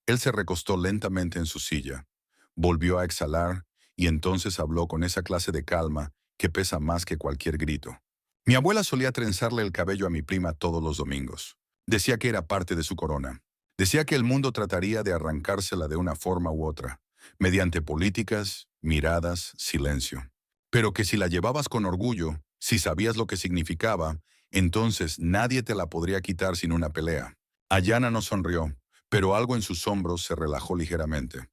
Él se recostó lentamente en su silla, volvió a exhalar y entonces habló con esa clase de calma que pesa más que cualquier grito. «Mi abuela solía trenzarle el cabello a mi prima todos los domingos. Decía que era parte de su corona. Decía que el mundo trataría de arrancársela de una forma u otra, mediante políticas, miradas, silencio. Pero que si la llevabas con orgullo, si sabías lo que significaba, entonces nadie te la podría quitar sin una pelea». Ayanna no sonrió, pero algo en sus hombros se relajó ligeramente.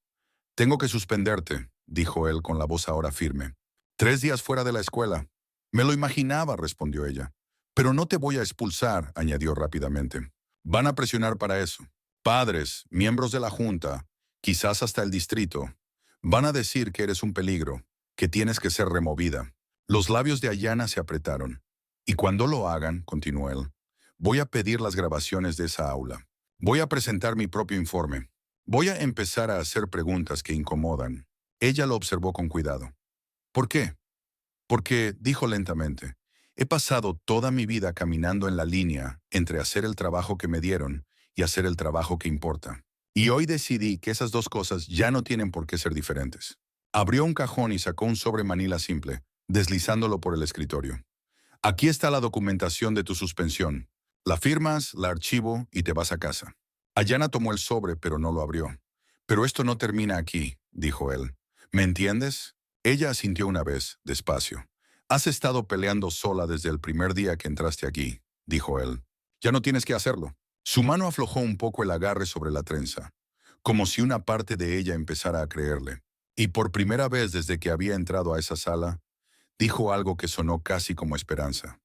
«Tengo que suspenderte», dijo él con la voz ahora firme. «3 días fuera de la escuela». Me lo imaginaba, respondió ella. Pero no te voy a expulsar, añadió rápidamente. Van a presionar para eso. Padres, miembros de la Junta, quizás hasta el distrito, van a decir que eres un peligro, que tienes que ser removida. Los labios de Ayanna se apretaron. Y cuando lo hagan, continuó él, voy a pedir las grabaciones de esa aula. Voy a presentar mi propio informe. Voy a empezar a hacer preguntas que incomodan. Ella lo observó con cuidado. ¿Por qué? Porque, dijo lentamente, he pasado toda mi vida caminando en la línea entre hacer el trabajo que me dieron y hacer el trabajo que importa. Y hoy decidí que esas dos cosas ya no tienen por qué ser diferentes. Abrió un cajón y sacó un sobre manila simple, deslizándolo por el escritorio. Aquí está la documentación de tu suspensión. La firmas, la archivo y te vas a casa. Ayanna tomó el sobre, pero no lo abrió. Pero esto no termina aquí, dijo él. ¿Me entiendes? Ella asintió una vez, despacio. Has estado peleando sola desde el primer día que entraste aquí, dijo él. Ya no tienes que hacerlo. Su mano aflojó un poco el agarre sobre la trenza, como si una parte de ella empezara a creerle. Y por primera vez desde que había entrado a esa sala, dijo algo que sonó casi como esperanza.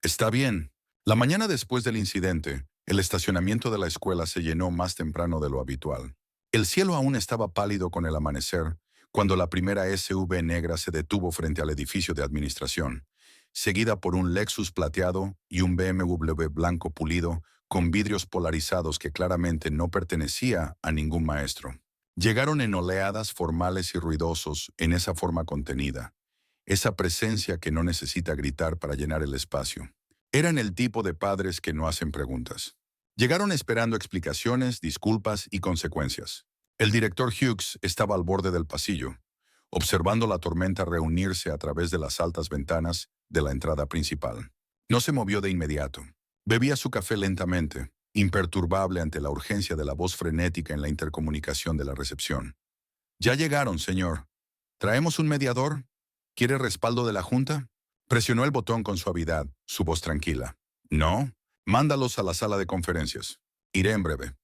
Está bien. La mañana después del incidente, el estacionamiento de la escuela se llenó más temprano de lo habitual. El cielo aún estaba pálido con el amanecer, cuando la primera SUV negra se detuvo frente al edificio de administración, seguida por un Lexus plateado y un BMW blanco pulido con vidrios polarizados que claramente no pertenecía a ningún maestro. Llegaron en oleadas formales y ruidosos en esa forma contenida, esa presencia que no necesita gritar para llenar el espacio. Eran el tipo de padres que no hacen preguntas. Llegaron esperando explicaciones, disculpas y consecuencias. El director Hughes estaba al borde del pasillo, observando la tormenta reunirse a través de las altas ventanas de la entrada principal. No se movió de inmediato. Bebía su café lentamente, imperturbable ante la urgencia de la voz frenética en la intercomunicación de la recepción. Ya llegaron, señor. ¿Traemos un mediador? ¿Quiere respaldo de la Junta? Presionó el botón con suavidad, su voz tranquila. No, mándalos a la sala de conferencias. Iré en breve.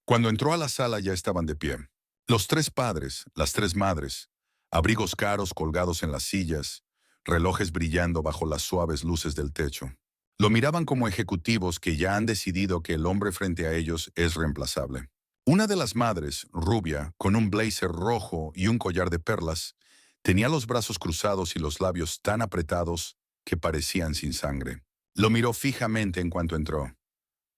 Cuando entró a la sala ya estaban de pie. Los tres padres, las tres madres, abrigos caros colgados en las sillas, relojes brillando bajo las suaves luces del techo. Lo miraban como ejecutivos que ya han decidido que el hombre frente a ellos es reemplazable. Una de las madres, rubia, con un blazer rojo y un collar de perlas, tenía los brazos cruzados y los labios tan apretados que parecían sin sangre. Lo miró fijamente en cuanto entró.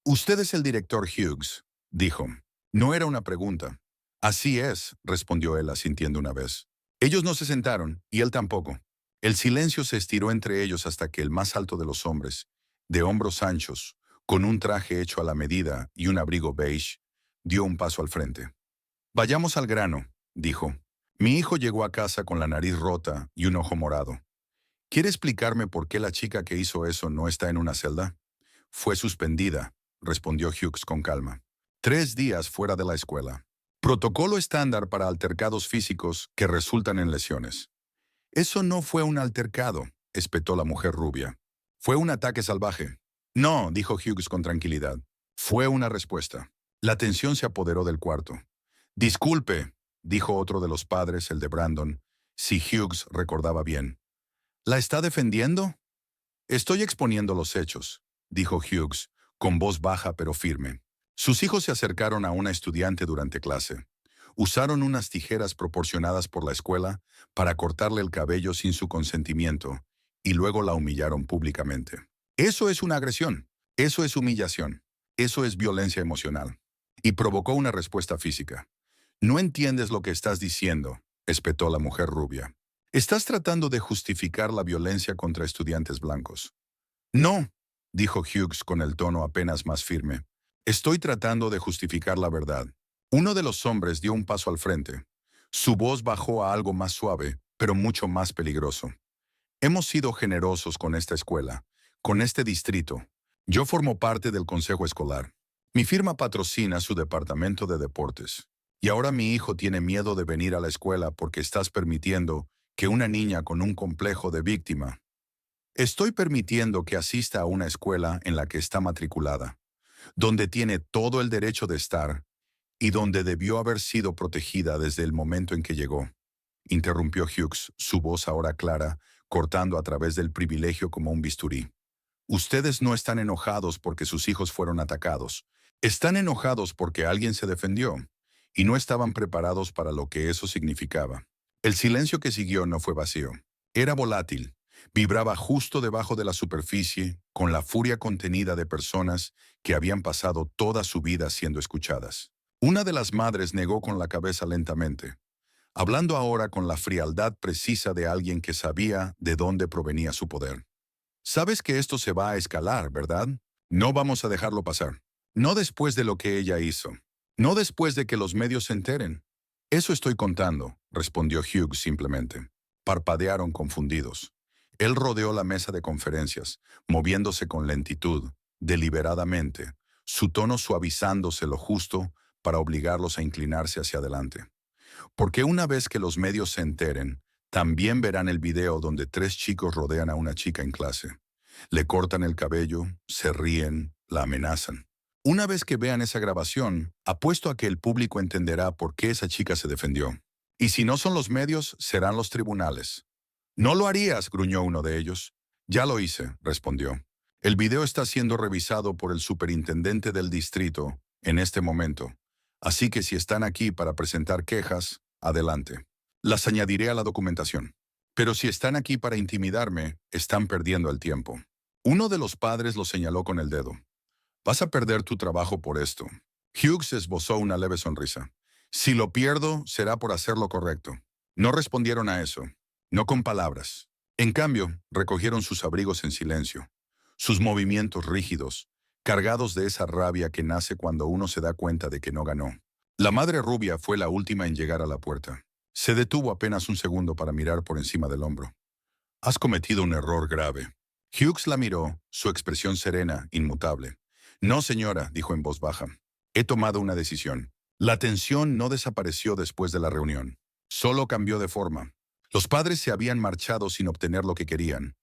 «Usted es el director Hughes», dijo. No era una pregunta. «Así es», respondió él asintiendo una vez. Ellos no se sentaron, y él tampoco. El silencio se estiró entre ellos hasta que el más alto de los hombres, de hombros anchos, con un traje hecho a la medida y un abrigo beige, dio un paso al frente. «Vayamos al grano», dijo. «Mi hijo llegó a casa con la nariz rota y un ojo morado. ¿Quiere explicarme por qué la chica que hizo eso no está en una celda?» «Fue suspendida», respondió Hughes con calma. 3 días fuera de la escuela. Protocolo estándar para altercados físicos que resultan en lesiones. «Eso no fue un altercado», espetó la mujer rubia. «Fue un ataque salvaje». «No», dijo Hughes con tranquilidad. «Fue una respuesta». La tensión se apoderó del cuarto. «Disculpe», dijo otro de los padres, el de Brandon, si Hughes recordaba bien. «¿La está defendiendo?» «Estoy exponiendo los hechos», dijo Hughes, con voz baja pero firme. Sus hijos se acercaron a una estudiante durante clase. Usaron unas tijeras proporcionadas por la escuela para cortarle el cabello sin su consentimiento y luego la humillaron públicamente. Eso es una agresión, eso es humillación, eso es violencia emocional. Y provocó una respuesta física. «No entiendes lo que estás diciendo», espetó la mujer rubia. «Estás tratando de justificar la violencia contra estudiantes blancos». «No», dijo Hughes con el tono apenas más firme. «Estoy tratando de justificar la verdad». Uno de los hombres dio un paso al frente. Su voz bajó a algo más suave, pero mucho más peligroso. «Hemos sido generosos con esta escuela, con este distrito. Yo formo parte del consejo escolar. Mi firma patrocina su departamento de deportes. Y ahora mi hijo tiene miedo de venir a la escuela porque estás permitiendo que una niña con un complejo de víctima. Estoy permitiendo que asista a una escuela en la que está matriculada, donde tiene todo el derecho de estar y donde debió haber sido protegida desde el momento en que llegó», interrumpió Hughes, su voz ahora clara, cortando a través del privilegio como un bisturí. Ustedes no están enojados porque sus hijos fueron atacados. Están enojados porque alguien se defendió y no estaban preparados para lo que eso significaba. El silencio que siguió no fue vacío. Era volátil. Vibraba justo debajo de la superficie con la furia contenida de personas que habían pasado toda su vida siendo escuchadas. Una de las madres negó con la cabeza lentamente, hablando ahora con la frialdad precisa de alguien que sabía de dónde provenía su poder. Sabes que esto se va a escalar, ¿verdad? No vamos a dejarlo pasar. No después de lo que ella hizo. No después de que los medios se enteren. Eso estoy contando, respondió Hughes simplemente. Parpadearon confundidos. Él rodeó la mesa de conferencias, moviéndose con lentitud, deliberadamente, su tono suavizándose lo justo para obligarlos a inclinarse hacia adelante. Porque una vez que los medios se enteren, también verán el video donde 3 chicos rodean a una chica en clase. Le cortan el cabello, se ríen, la amenazan. Una vez que vean esa grabación, apuesto a que el público entenderá por qué esa chica se defendió. Y si no son los medios, serán los tribunales. «No lo harías», gruñó uno de ellos. «Ya lo hice», respondió. «El video está siendo revisado por el superintendente del distrito en este momento. Así que si están aquí para presentar quejas, adelante. Las añadiré a la documentación. Pero si están aquí para intimidarme, están perdiendo el tiempo». Uno de los padres lo señaló con el dedo. «Vas a perder tu trabajo por esto». Hughes esbozó una leve sonrisa. «Si lo pierdo, será por hacer lo correcto». No respondieron a eso, no con palabras. En cambio, recogieron sus abrigos en silencio, sus movimientos rígidos, cargados de esa rabia que nace cuando uno se da cuenta de que no ganó. La madre rubia fue la última en llegar a la puerta. Se detuvo apenas un segundo para mirar por encima del hombro. «Has cometido un error grave». Hughes la miró, su expresión serena, inmutable. «No, señora», dijo en voz baja. «He tomado una decisión». La tensión no desapareció después de la reunión. Solo cambió de forma. Los padres se habían marchado sin obtener lo que querían,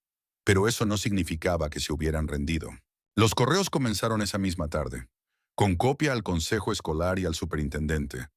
pero eso no significaba que se hubieran rendido. Los correos comenzaron esa misma tarde, con copia al consejo escolar y al superintendente,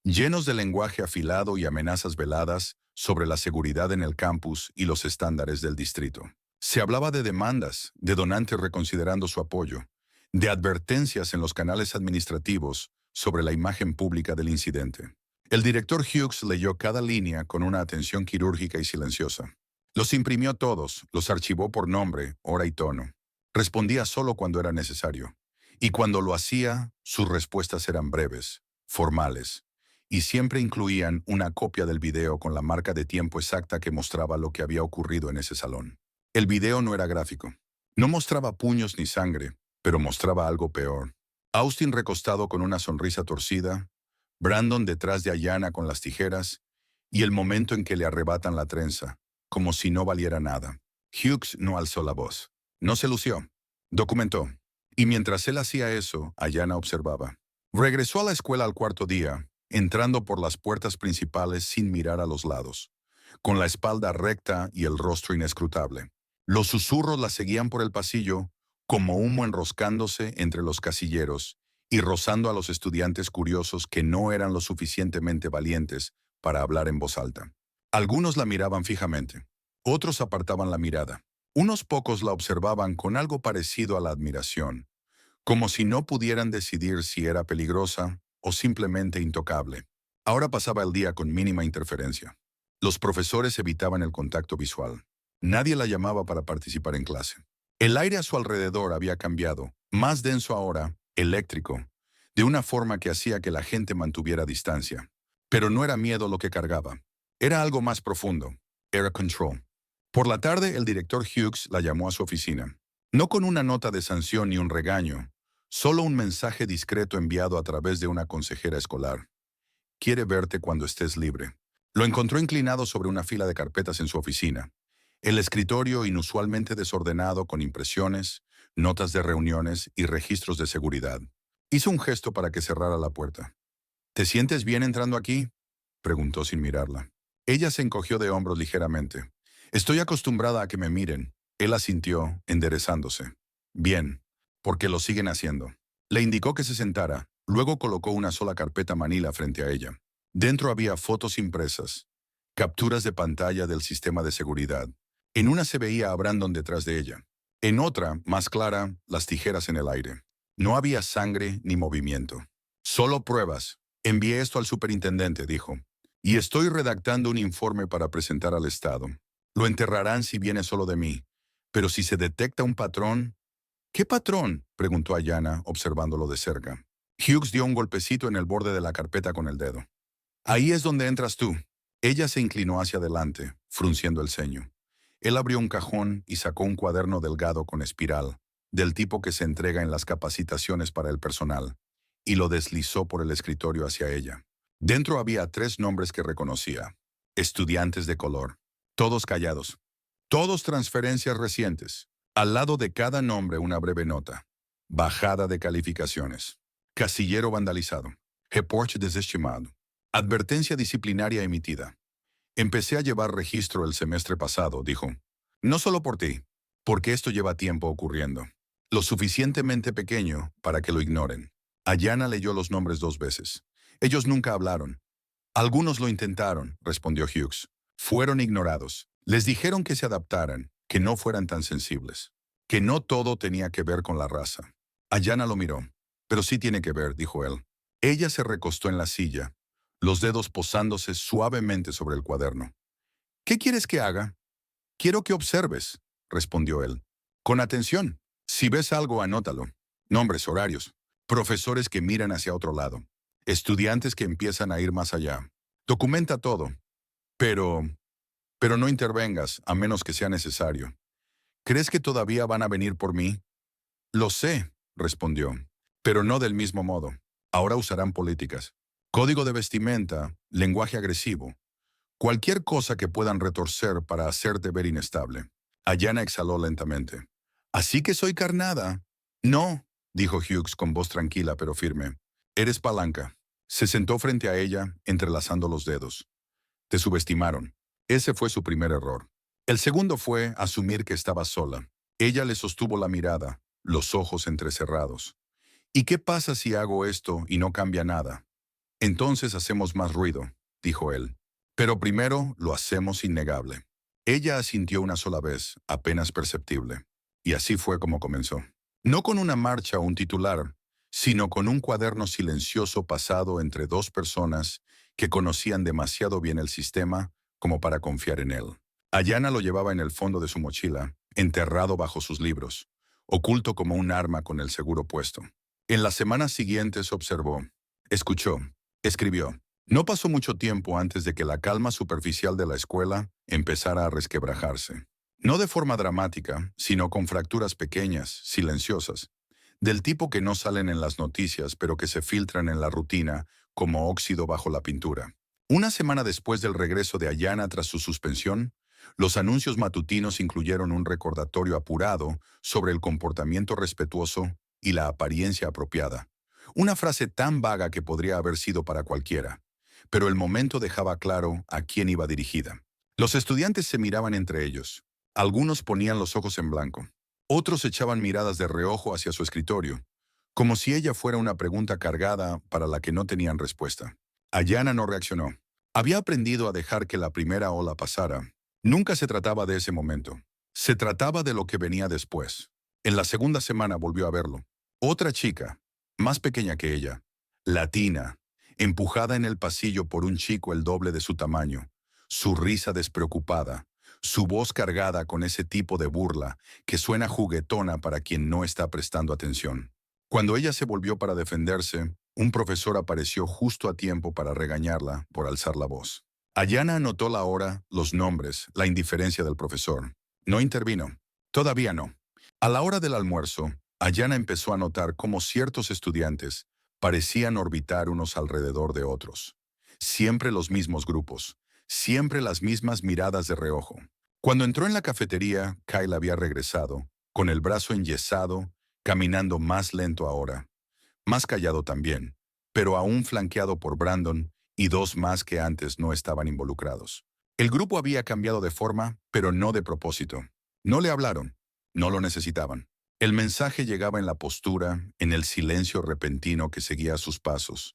llenos de lenguaje afilado y amenazas veladas sobre la seguridad en el campus y los estándares del distrito. Se hablaba de demandas, de donantes reconsiderando su apoyo, de advertencias en los canales administrativos sobre la imagen pública del incidente. El director Hughes leyó cada línea con una atención quirúrgica y silenciosa. Los imprimió todos, los archivó por nombre, hora y tono. Respondía solo cuando era necesario. Y cuando lo hacía, sus respuestas eran breves, formales, y siempre incluían una copia del video con la marca de tiempo exacta que mostraba lo que había ocurrido en ese salón. El video no era gráfico. No mostraba puños ni sangre, pero mostraba algo peor. Austin recostado con una sonrisa torcida, Brandon detrás de Ayanna con las tijeras, y el momento en que le arrebatan la trenza, como si no valiera nada. Hughes no alzó la voz. No se lució. Documentó. Y mientras él hacía eso, Ayanna observaba. Regresó a la escuela al cuarto día, entrando por las puertas principales sin mirar a los lados, con la espalda recta y el rostro inescrutable. Los susurros la seguían por el pasillo, como humo enroscándose entre los casilleros y rozando a los estudiantes curiosos que no eran lo suficientemente valientes para hablar en voz alta. Algunos la miraban fijamente, otros apartaban la mirada. Unos pocos la observaban con algo parecido a la admiración, como si no pudieran decidir si era peligrosa o simplemente intocable. Ahora pasaba el día con mínima interferencia. Los profesores evitaban el contacto visual. Nadie la llamaba para participar en clase. El aire a su alrededor había cambiado, más denso ahora, eléctrico, de una forma que hacía que la gente mantuviera distancia. Pero no era miedo lo que cargaba. Era algo más profundo. Era control. Por la tarde, el director Hughes la llamó a su oficina. No con una nota de sanción ni un regaño, solo un mensaje discreto enviado a través de una consejera escolar. Quiere verte cuando estés libre. Lo encontró inclinado sobre una fila de carpetas en su oficina. El escritorio inusualmente desordenado con impresiones, notas de reuniones y registros de seguridad. Hizo un gesto para que cerrara la puerta. «¿Te sientes bien entrando aquí?», preguntó sin mirarla. Ella se encogió de hombros ligeramente. «Estoy acostumbrada a que me miren», él asintió, enderezándose. «Bien, porque lo siguen haciendo». Le indicó que se sentara, luego colocó una sola carpeta manila frente a ella. Dentro había fotos impresas, capturas de pantalla del sistema de seguridad, En una se veía a Brandon detrás de ella. En otra, más clara, las tijeras en el aire. No había sangre ni movimiento. Solo pruebas. Envié esto al superintendente, dijo. Y estoy redactando un informe para presentar al Estado. Lo enterrarán si viene solo de mí. Pero si se detecta un patrón... ¿Qué patrón?, preguntó Ayanna, observándolo de cerca. Hughes dio un golpecito en el borde de la carpeta con el dedo. Ahí es donde entras tú. Ella se inclinó hacia adelante, frunciendo el ceño. Él abrió un cajón y sacó un cuaderno delgado con espiral, del tipo que se entrega en las capacitaciones para el personal, y lo deslizó por el escritorio hacia ella. Dentro había 3 nombres que reconocía. Estudiantes de color. Todos callados. Todos transferencias recientes. Al lado de cada nombre una breve nota. Bajada de calificaciones. Casillero vandalizado. Reporte desestimado. Advertencia disciplinaria emitida. Empecé a llevar registro el semestre pasado, dijo. No solo por ti, porque esto lleva tiempo ocurriendo. Lo suficientemente pequeño para que lo ignoren. Ayanna leyó los nombres 2 veces. Ellos nunca hablaron. Algunos lo intentaron, respondió Hughes. Fueron ignorados. Les dijeron que se adaptaran, que no fueran tan sensibles. Que no todo tenía que ver con la raza. Ayanna lo miró. Pero sí tiene que ver, dijo él. Ella se recostó en la silla, los dedos posándose suavemente sobre el cuaderno. ¿Qué quieres que haga? Quiero que observes, respondió él. Con atención. Si ves algo, anótalo. Nombres, horarios. Profesores que miran hacia otro lado. Estudiantes que empiezan a ir más allá. Documenta todo. Pero... pero no intervengas, a menos que sea necesario. ¿Crees que todavía van a venir por mí? Lo sé, respondió. Pero no del mismo modo. Ahora usarán políticas. Código de vestimenta, lenguaje agresivo. Cualquier cosa que puedan retorcer para hacerte ver inestable. Ayanna exhaló lentamente. ¿Así que soy carnada? No, dijo Hughes con voz tranquila pero firme. Eres palanca. Se sentó frente a ella, entrelazando los dedos. Te subestimaron. Ese fue su primer error. El segundo fue asumir que estaba sola. Ella le sostuvo la mirada, los ojos entrecerrados. ¿Y qué pasa si hago esto y no cambia nada? Entonces hacemos más ruido, dijo él. Pero primero lo hacemos innegable. Ella asintió una sola vez, apenas perceptible. Y así fue como comenzó. No con una marcha o un titular, sino con un cuaderno silencioso pasado entre 2 personas que conocían demasiado bien el sistema como para confiar en él. Ayanna lo llevaba en el fondo de su mochila, enterrado bajo sus libros, oculto como un arma con el seguro puesto. En las semanas siguientes observó, escuchó, escribió. No pasó mucho tiempo antes de que la calma superficial de la escuela empezara a resquebrajarse. No de forma dramática, sino con fracturas pequeñas, silenciosas, del tipo que no salen en las noticias pero que se filtran en la rutina como óxido bajo la pintura. Una semana después del regreso de Ayanna tras su suspensión, los anuncios matutinos incluyeron un recordatorio apurado sobre el comportamiento respetuoso y la apariencia apropiada. Una frase tan vaga que podría haber sido para cualquiera, pero el momento dejaba claro a quién iba dirigida. Los estudiantes se miraban entre ellos. Algunos ponían los ojos en blanco. Otros echaban miradas de reojo hacia su escritorio, como si ella fuera una pregunta cargada para la que no tenían respuesta. Ayanna no reaccionó. Había aprendido a dejar que la primera ola pasara. Nunca se trataba de ese momento. Se trataba de lo que venía después. En la segunda semana volvió a verlo. Otra chica, más pequeña que ella, latina, empujada en el pasillo por un chico el doble de su tamaño, su risa despreocupada, su voz cargada con ese tipo de burla que suena juguetona para quien no está prestando atención. Cuando ella se volvió para defenderse, un profesor apareció justo a tiempo para regañarla por alzar la voz. Ayanna anotó la hora, los nombres, la indiferencia del profesor. No intervino. Todavía no. A la hora del almuerzo, Ayanna empezó a notar cómo ciertos estudiantes parecían orbitar unos alrededor de otros. Siempre los mismos grupos, siempre las mismas miradas de reojo. Cuando entró en la cafetería, Kyle había regresado, con el brazo enyesado, caminando más lento ahora. Más callado también, pero aún flanqueado por Brandon y 2 más que antes no estaban involucrados. El grupo había cambiado de forma, pero no de propósito. No le hablaron, no lo necesitaban. El mensaje llegaba en la postura, en el silencio repentino que seguía sus pasos,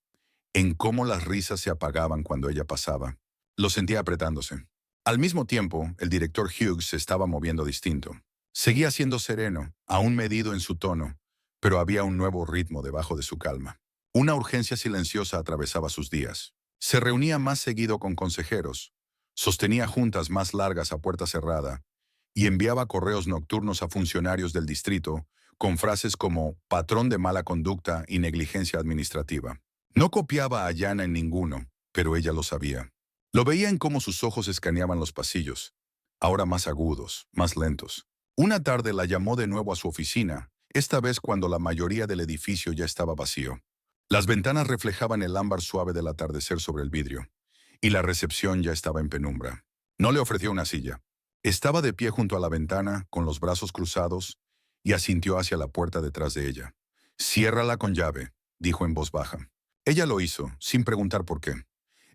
en cómo las risas se apagaban cuando ella pasaba. Lo sentía apretándose. Al mismo tiempo, el director Hughes se estaba moviendo distinto. Seguía siendo sereno, aún medido en su tono, pero había un nuevo ritmo debajo de su calma. Una urgencia silenciosa atravesaba sus días. Se reunía más seguido con consejeros, sostenía juntas más largas a puerta cerrada y enviaba correos nocturnos a funcionarios del distrito con frases como patrón de mala conducta y negligencia administrativa. No copiaba a Yana en ninguno, pero ella lo sabía. Lo veía en cómo sus ojos escaneaban los pasillos, ahora más agudos, más lentos. Una tarde la llamó de nuevo a su oficina, esta vez cuando la mayoría del edificio ya estaba vacío. Las ventanas reflejaban el ámbar suave del atardecer sobre el vidrio, y la recepción ya estaba en penumbra. No le ofreció una silla. Estaba de pie junto a la ventana, con los brazos cruzados, y asintió hacia la puerta detrás de ella. «Ciérrala con llave», dijo en voz baja. Ella lo hizo, sin preguntar por qué.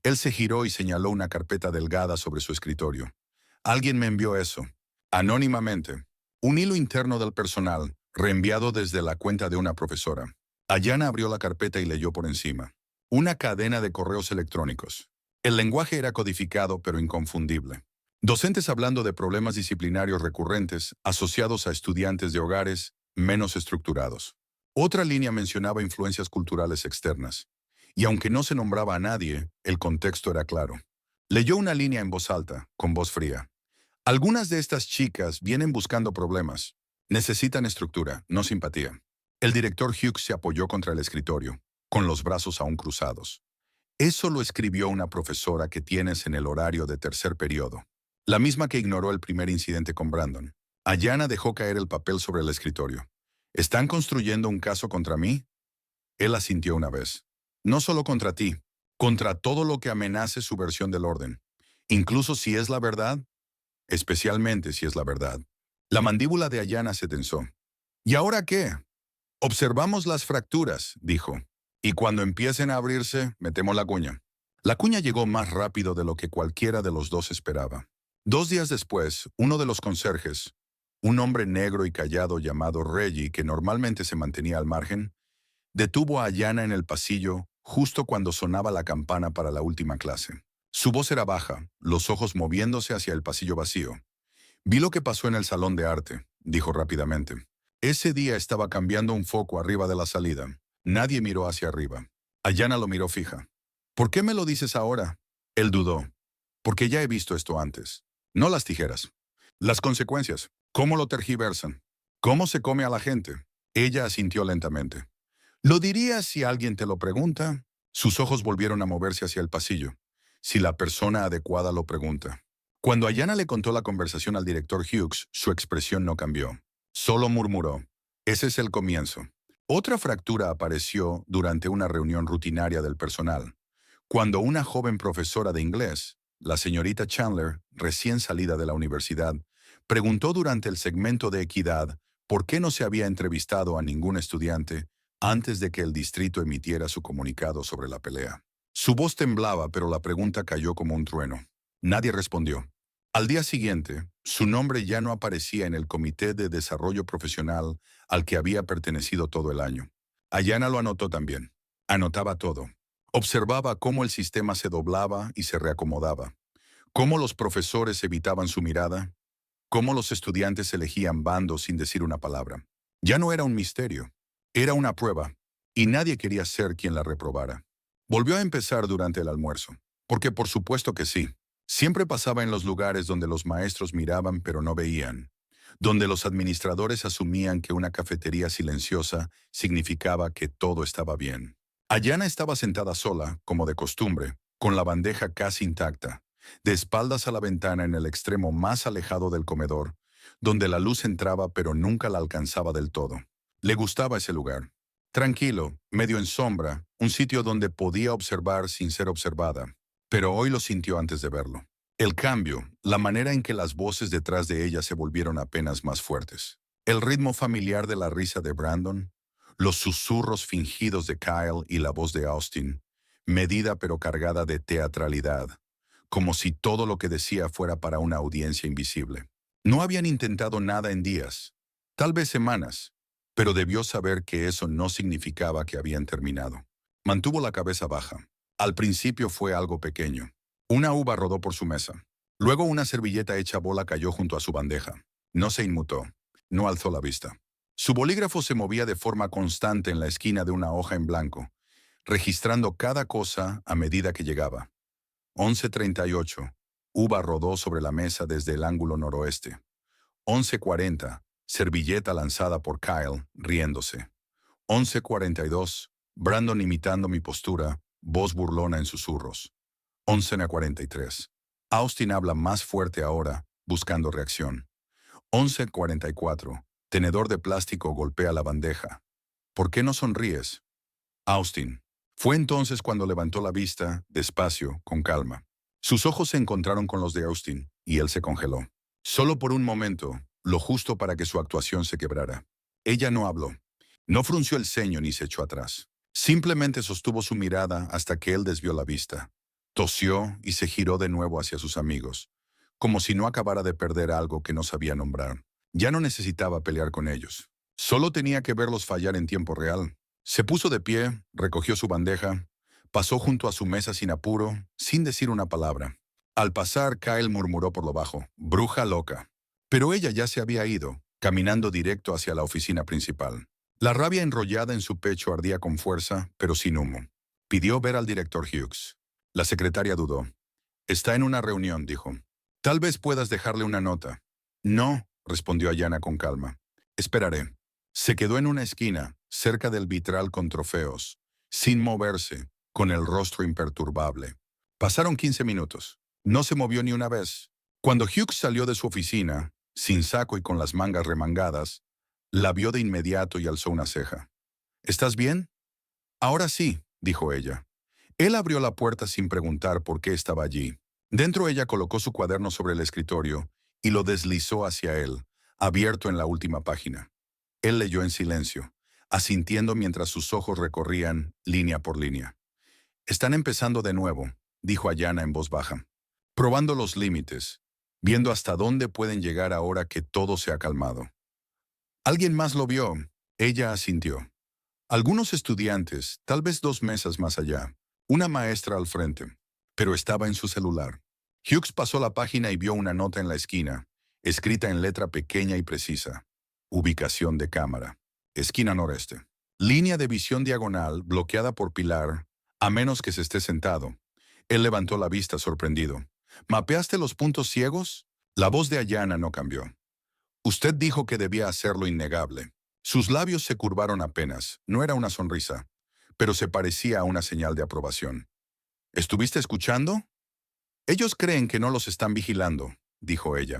Él se giró y señaló una carpeta delgada sobre su escritorio. «Alguien me envió eso. Anónimamente. Un hilo interno del personal, reenviado desde la cuenta de una profesora». Ayana abrió la carpeta y leyó por encima. Una cadena de correos electrónicos. El lenguaje era codificado pero inconfundible. Docentes hablando de problemas disciplinarios recurrentes asociados a estudiantes de hogares menos estructurados. Otra línea mencionaba influencias culturales externas. Y aunque no se nombraba a nadie, el contexto era claro. Leyó una línea en voz alta, con voz fría. Algunas de estas chicas vienen buscando problemas. Necesitan estructura, no simpatía. El director Hughes se apoyó contra el escritorio, con los brazos aún cruzados. Eso lo escribió una profesora que tienes en el horario de tercer periodo. La misma que ignoró el primer incidente con Brandon. Ayana dejó caer el papel sobre el escritorio. ¿Están construyendo un caso contra mí? Él asintió una vez. No solo contra ti, contra todo lo que amenace su versión del orden. Incluso si es la verdad, especialmente si es la verdad. La mandíbula de Ayana se tensó. ¿Y ahora qué? Observamos las fracturas, dijo. Y cuando empiecen a abrirse, metemos la cuña. La cuña llegó más rápido de lo que cualquiera de los dos esperaba. 2 días después, uno de los conserjes, un hombre negro y callado llamado Reggie, que normalmente se mantenía al margen, detuvo a Ayana en el pasillo justo cuando sonaba la campana para la última clase. Su voz era baja, los ojos moviéndose hacia el pasillo vacío. «Vi lo que pasó en el salón de arte», dijo rápidamente. Ese día estaba cambiando un foco arriba de la salida. Nadie miró hacia arriba. Ayana lo miró fija. «¿Por qué me lo dices ahora?» Él dudó. «Porque ya he visto esto antes. No las tijeras. Las consecuencias. ¿Cómo lo tergiversan? ¿Cómo se come a la gente?» Ella asintió lentamente. «¿Lo dirías si alguien te lo pregunta?» Sus ojos volvieron a moverse hacia el pasillo. «Si la persona adecuada lo pregunta». Cuando Ayana le contó la conversación al director Hughes, su expresión no cambió. Solo murmuró. «Ese es el comienzo». Otra fractura apareció durante una reunión rutinaria del personal, cuando una joven profesora de inglés, la señorita Chandler, recién salida de la universidad, preguntó durante el segmento de equidad por qué no se había entrevistado a ningún estudiante antes de que el distrito emitiera su comunicado sobre la pelea. Su voz temblaba, pero la pregunta cayó como un trueno. Nadie respondió. Al día siguiente, su nombre ya no aparecía en el Comité de Desarrollo Profesional al que había pertenecido todo el año. Ayana lo anotó también. Anotaba todo. Observaba cómo el sistema se doblaba y se reacomodaba, cómo los profesores evitaban su mirada, cómo los estudiantes elegían bandos sin decir una palabra. Ya no era un misterio, era una prueba, y nadie quería ser quien la reprobara. Volvió a empezar durante el almuerzo, porque por supuesto que sí. Siempre pasaba en los lugares donde los maestros miraban pero no veían, donde los administradores asumían que una cafetería silenciosa significaba que todo estaba bien. Ayana estaba sentada sola, como de costumbre, con la bandeja casi intacta, de espaldas a la ventana en el extremo más alejado del comedor, donde la luz entraba pero nunca la alcanzaba del todo. Le gustaba ese lugar. Tranquilo, medio en sombra, un sitio donde podía observar sin ser observada. Pero hoy lo sintió antes de verlo. El cambio, la manera en que las voces detrás de ella se volvieron apenas más fuertes. El ritmo familiar de la risa de Brandon, los susurros fingidos de Kyle y la voz de Austin, medida pero cargada de teatralidad, como si todo lo que decía fuera para una audiencia invisible. No habían intentado nada en días, tal vez semanas, pero debió saber que eso no significaba que habían terminado. Mantuvo la cabeza baja. Al principio fue algo pequeño. Una uva rodó por su mesa. Luego una servilleta hecha bola cayó junto a su bandeja. No se inmutó. No alzó la vista. Su bolígrafo se movía de forma constante en la esquina de una hoja en blanco, registrando cada cosa a medida que llegaba. 11:38. Uva rodó sobre la mesa desde el ángulo noroeste. 11:40. Servilleta lanzada por Kyle, riéndose. 11:42. Brandon imitando mi postura, voz burlona en susurros. 11:43. Austin habla más fuerte ahora, buscando reacción. 11:44. Tenedor de plástico golpea la bandeja. ¿Por qué no sonríes? Austin. Fue entonces cuando levantó la vista, despacio, con calma. Sus ojos se encontraron con los de Austin, y él se congeló. Solo por un momento, lo justo para que su actuación se quebrara. Ella no habló. No frunció el ceño ni se echó atrás. Simplemente sostuvo su mirada hasta que él desvió la vista. Tosió y se giró de nuevo hacia sus amigos, como si no acabara de perder algo que no sabía nombrar. Ya no necesitaba pelear con ellos. Solo tenía que verlos fallar en tiempo real. Se puso de pie, recogió su bandeja, pasó junto a su mesa sin apuro, sin decir una palabra. Al pasar, Kyle murmuró por lo bajo, «Bruja loca». Pero ella ya se había ido, caminando directo hacia la oficina principal. La rabia enrollada en su pecho ardía con fuerza, pero sin humo. Pidió ver al director Hughes. La secretaria dudó. «Está en una reunión», dijo. «Tal vez puedas dejarle una nota». «No», respondió Ayanna con calma. «Esperaré». Se quedó en una esquina, cerca del vitral con trofeos, sin moverse, con el rostro imperturbable. Pasaron 15 minutos. No se movió ni una vez. Cuando Hughes salió de su oficina, sin saco y con las mangas remangadas, la vio de inmediato y alzó una ceja. «¿Estás bien?» «Ahora sí», dijo ella. Él abrió la puerta sin preguntar por qué estaba allí. Dentro ella colocó su cuaderno sobre el escritorio y lo deslizó hacia él, abierto en la última página. Él leyó en silencio, asintiendo mientras sus ojos recorrían línea por línea. «Están empezando de nuevo», dijo Ayanna en voz baja. «Probando los límites, viendo hasta dónde pueden llegar ahora que todo se ha calmado». «¿Alguien más lo vio?» Ella asintió. «Algunos estudiantes, tal vez 2 mesas más allá. Una maestra al frente». Pero estaba en su celular. Hughes pasó la página y vio una nota en la esquina, escrita en letra pequeña y precisa. Ubicación de cámara. Esquina noreste. Línea de visión diagonal bloqueada por pilar, a menos que se esté sentado. Él levantó la vista sorprendido. «¿Mapeaste los puntos ciegos?» La voz de Ayanna no cambió. «Usted dijo que debía hacerlo innegable». Sus labios se curvaron apenas. No era una sonrisa, pero se parecía a una señal de aprobación. «¿Estuviste escuchando?» «Ellos creen que no los están vigilando», dijo ella.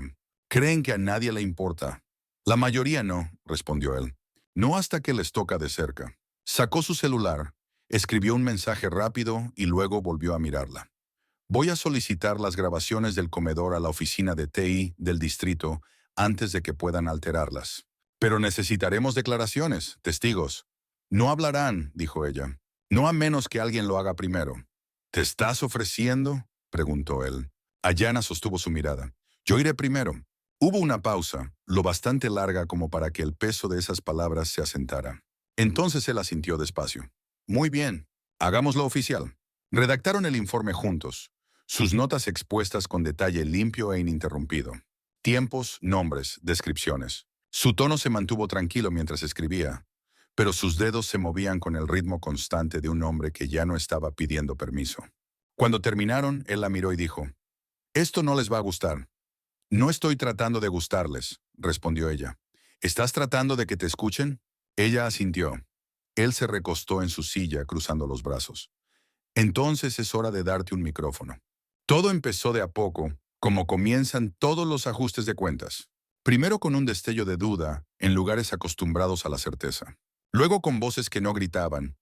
«Creen que a nadie le importa». «La mayoría no», respondió él. «No hasta que les toca de cerca». Sacó su celular, escribió un mensaje rápido y luego volvió a mirarla. «Voy a solicitar las grabaciones del comedor a la oficina de TI del distrito antes de que puedan alterarlas. Pero necesitaremos declaraciones, testigos». «No hablarán», dijo ella. «No a menos que alguien lo haga primero». «¿Te estás ofreciendo?», preguntó él. Ayanna sostuvo su mirada. «Yo iré primero». Hubo una pausa, lo bastante larga como para que el peso de esas palabras se asentara. Entonces él asintió despacio. «Muy bien, hagámoslo oficial». Redactaron el informe juntos, sus notas expuestas con detalle limpio e ininterrumpido. Tiempos, nombres, descripciones. Su tono se mantuvo tranquilo mientras escribía, pero sus dedos se movían con el ritmo constante de un hombre que ya no estaba pidiendo permiso. Cuando terminaron, él la miró y dijo, «Esto no les va a gustar». «No estoy tratando de gustarles», respondió ella. «¿Estás tratando de que te escuchen?» Ella asintió. Él se recostó en su silla, cruzando los brazos. «Entonces es hora de darte un micrófono». Todo empezó de a poco, como comienzan todos los ajustes de cuentas. Primero con un destello de duda, en lugares acostumbrados a la certeza. Luego con voces que no gritaban,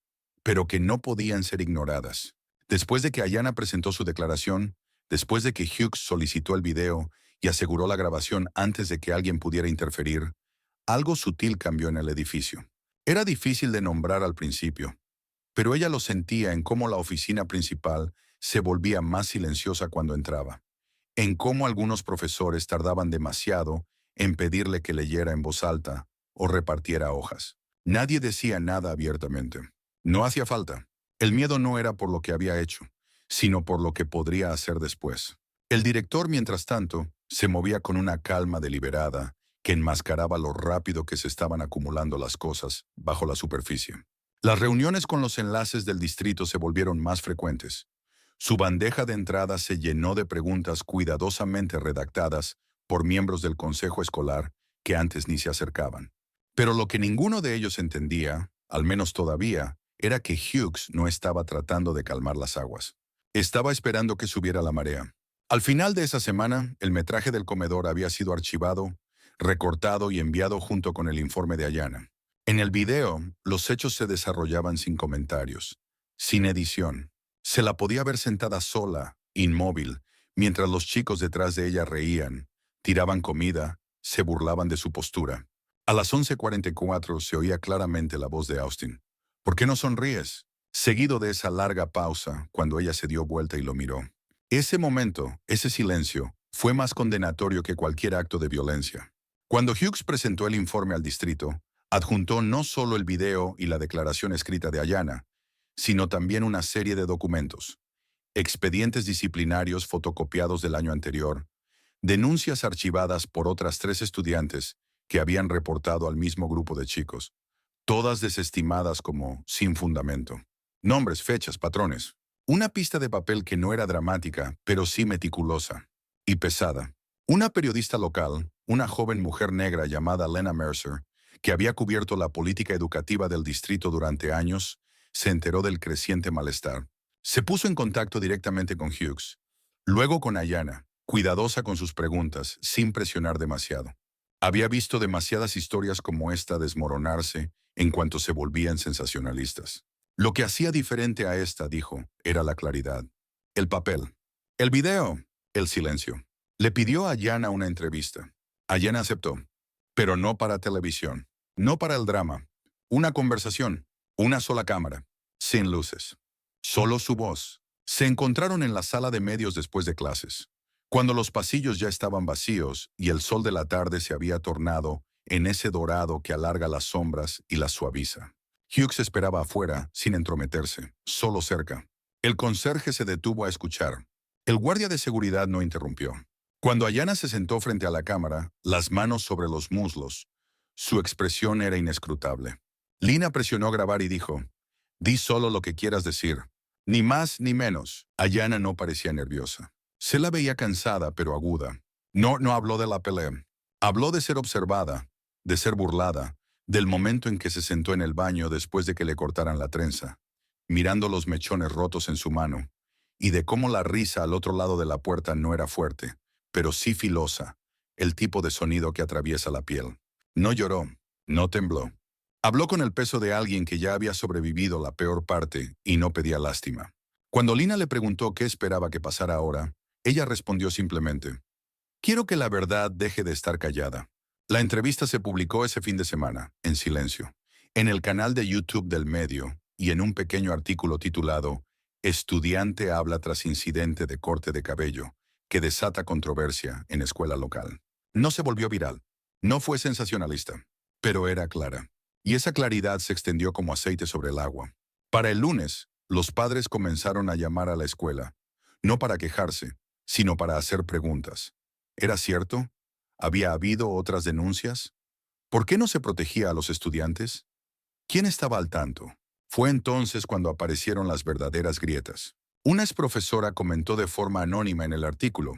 pero que no podían ser ignoradas. Después de que Ayanna presentó su declaración, después de que Hughes solicitó el video y aseguró la grabación antes de que alguien pudiera interferir, algo sutil cambió en el edificio. Era difícil de nombrar al principio, pero ella lo sentía en cómo la oficina principal se volvía más silenciosa cuando entraba, en cómo algunos profesores tardaban demasiado en pedirle que leyera en voz alta o repartiera hojas. Nadie decía nada abiertamente. No hacía falta. El miedo no era por lo que había hecho, sino por lo que podría hacer después. El director, mientras tanto, se movía con una calma deliberada que enmascaraba lo rápido que se estaban acumulando las cosas bajo la superficie. Las reuniones con los enlaces del distrito se volvieron más frecuentes. Su bandeja de entrada se llenó de preguntas cuidadosamente redactadas por miembros del consejo escolar que antes ni se acercaban. Pero lo que ninguno de ellos entendía, al menos todavía, era que Hughes no estaba tratando de calmar las aguas. Estaba esperando que subiera la marea. Al final de esa semana, el metraje del comedor había sido archivado, recortado y enviado junto con el informe de Ayanna. En el video, los hechos se desarrollaban sin comentarios, sin edición. Se la podía ver sentada sola, inmóvil, mientras los chicos detrás de ella reían, tiraban comida, se burlaban de su postura. A las 11:44 se oía claramente la voz de Austin. ¿Por qué no sonríes? Seguido de esa larga pausa, cuando ella se dio vuelta y lo miró. Ese momento, ese silencio, fue más condenatorio que cualquier acto de violencia. Cuando Hughes presentó el informe al distrito, adjuntó no solo el video y la declaración escrita de Ayanna, sino también una serie de documentos, expedientes disciplinarios fotocopiados del año anterior, denuncias archivadas por otras 3 estudiantes que habían reportado al mismo grupo de chicos, todas desestimadas como sin fundamento. Nombres, fechas, patrones. Una pista de papel que no era dramática, pero sí meticulosa y pesada. Una periodista local, una joven mujer negra llamada Lena Mercer, que había cubierto la política educativa del distrito durante años, se enteró del creciente malestar. Se puso en contacto directamente con Hughes, luego con Ayanna, cuidadosa con sus preguntas, sin presionar demasiado. Había visto demasiadas historias como esta desmoronarse en cuanto se volvían sensacionalistas. Lo que hacía diferente a esta, dijo, era la claridad. El papel. El video. El silencio. Le pidió a Ayanna una entrevista. Ayanna aceptó, pero no para televisión, no para el drama. Una conversación, una sola cámara, sin luces. Solo su voz. Se encontraron en la sala de medios después de clases, cuando los pasillos ya estaban vacíos y el sol de la tarde se había tornado en ese dorado que alarga las sombras y las suaviza. Hughes esperaba afuera, sin entrometerse, solo cerca. El conserje se detuvo a escuchar. El guardia de seguridad no interrumpió. Cuando Ayanna se sentó frente a la cámara, las manos sobre los muslos, su expresión era inescrutable. Lina presionó grabar y dijo, «Di solo lo que quieras decir. Ni más ni menos». Ayanna no parecía nerviosa. Se la veía cansada pero aguda. No habló de la pelea. Habló de ser observada, de ser burlada, del momento en que se sentó en el baño después de que le cortaran la trenza, mirando los mechones rotos en su mano, y de cómo la risa al otro lado de la puerta no era fuerte, pero sí filosa, el tipo de sonido que atraviesa la piel. No lloró, no tembló. Habló con el peso de alguien que ya había sobrevivido la peor parte y no pedía lástima. Cuando Lina le preguntó qué esperaba que pasara ahora, ella respondió simplemente, «Quiero que la verdad deje de estar callada». La entrevista se publicó ese fin de semana, en silencio, en el canal de YouTube del medio y en un pequeño artículo titulado «Estudiante habla tras incidente de corte de cabello que desata controversia en escuela local». No se volvió viral, no fue sensacionalista, pero era clara. Y esa claridad se extendió como aceite sobre el agua. Para el lunes, los padres comenzaron a llamar a la escuela, no para quejarse, sino para hacer preguntas. ¿Era cierto? ¿Había habido otras denuncias? ¿Por qué no se protegía a los estudiantes? ¿Quién estaba al tanto? Fue entonces cuando aparecieron las verdaderas grietas. Una exprofesora comentó de forma anónima en el artículo,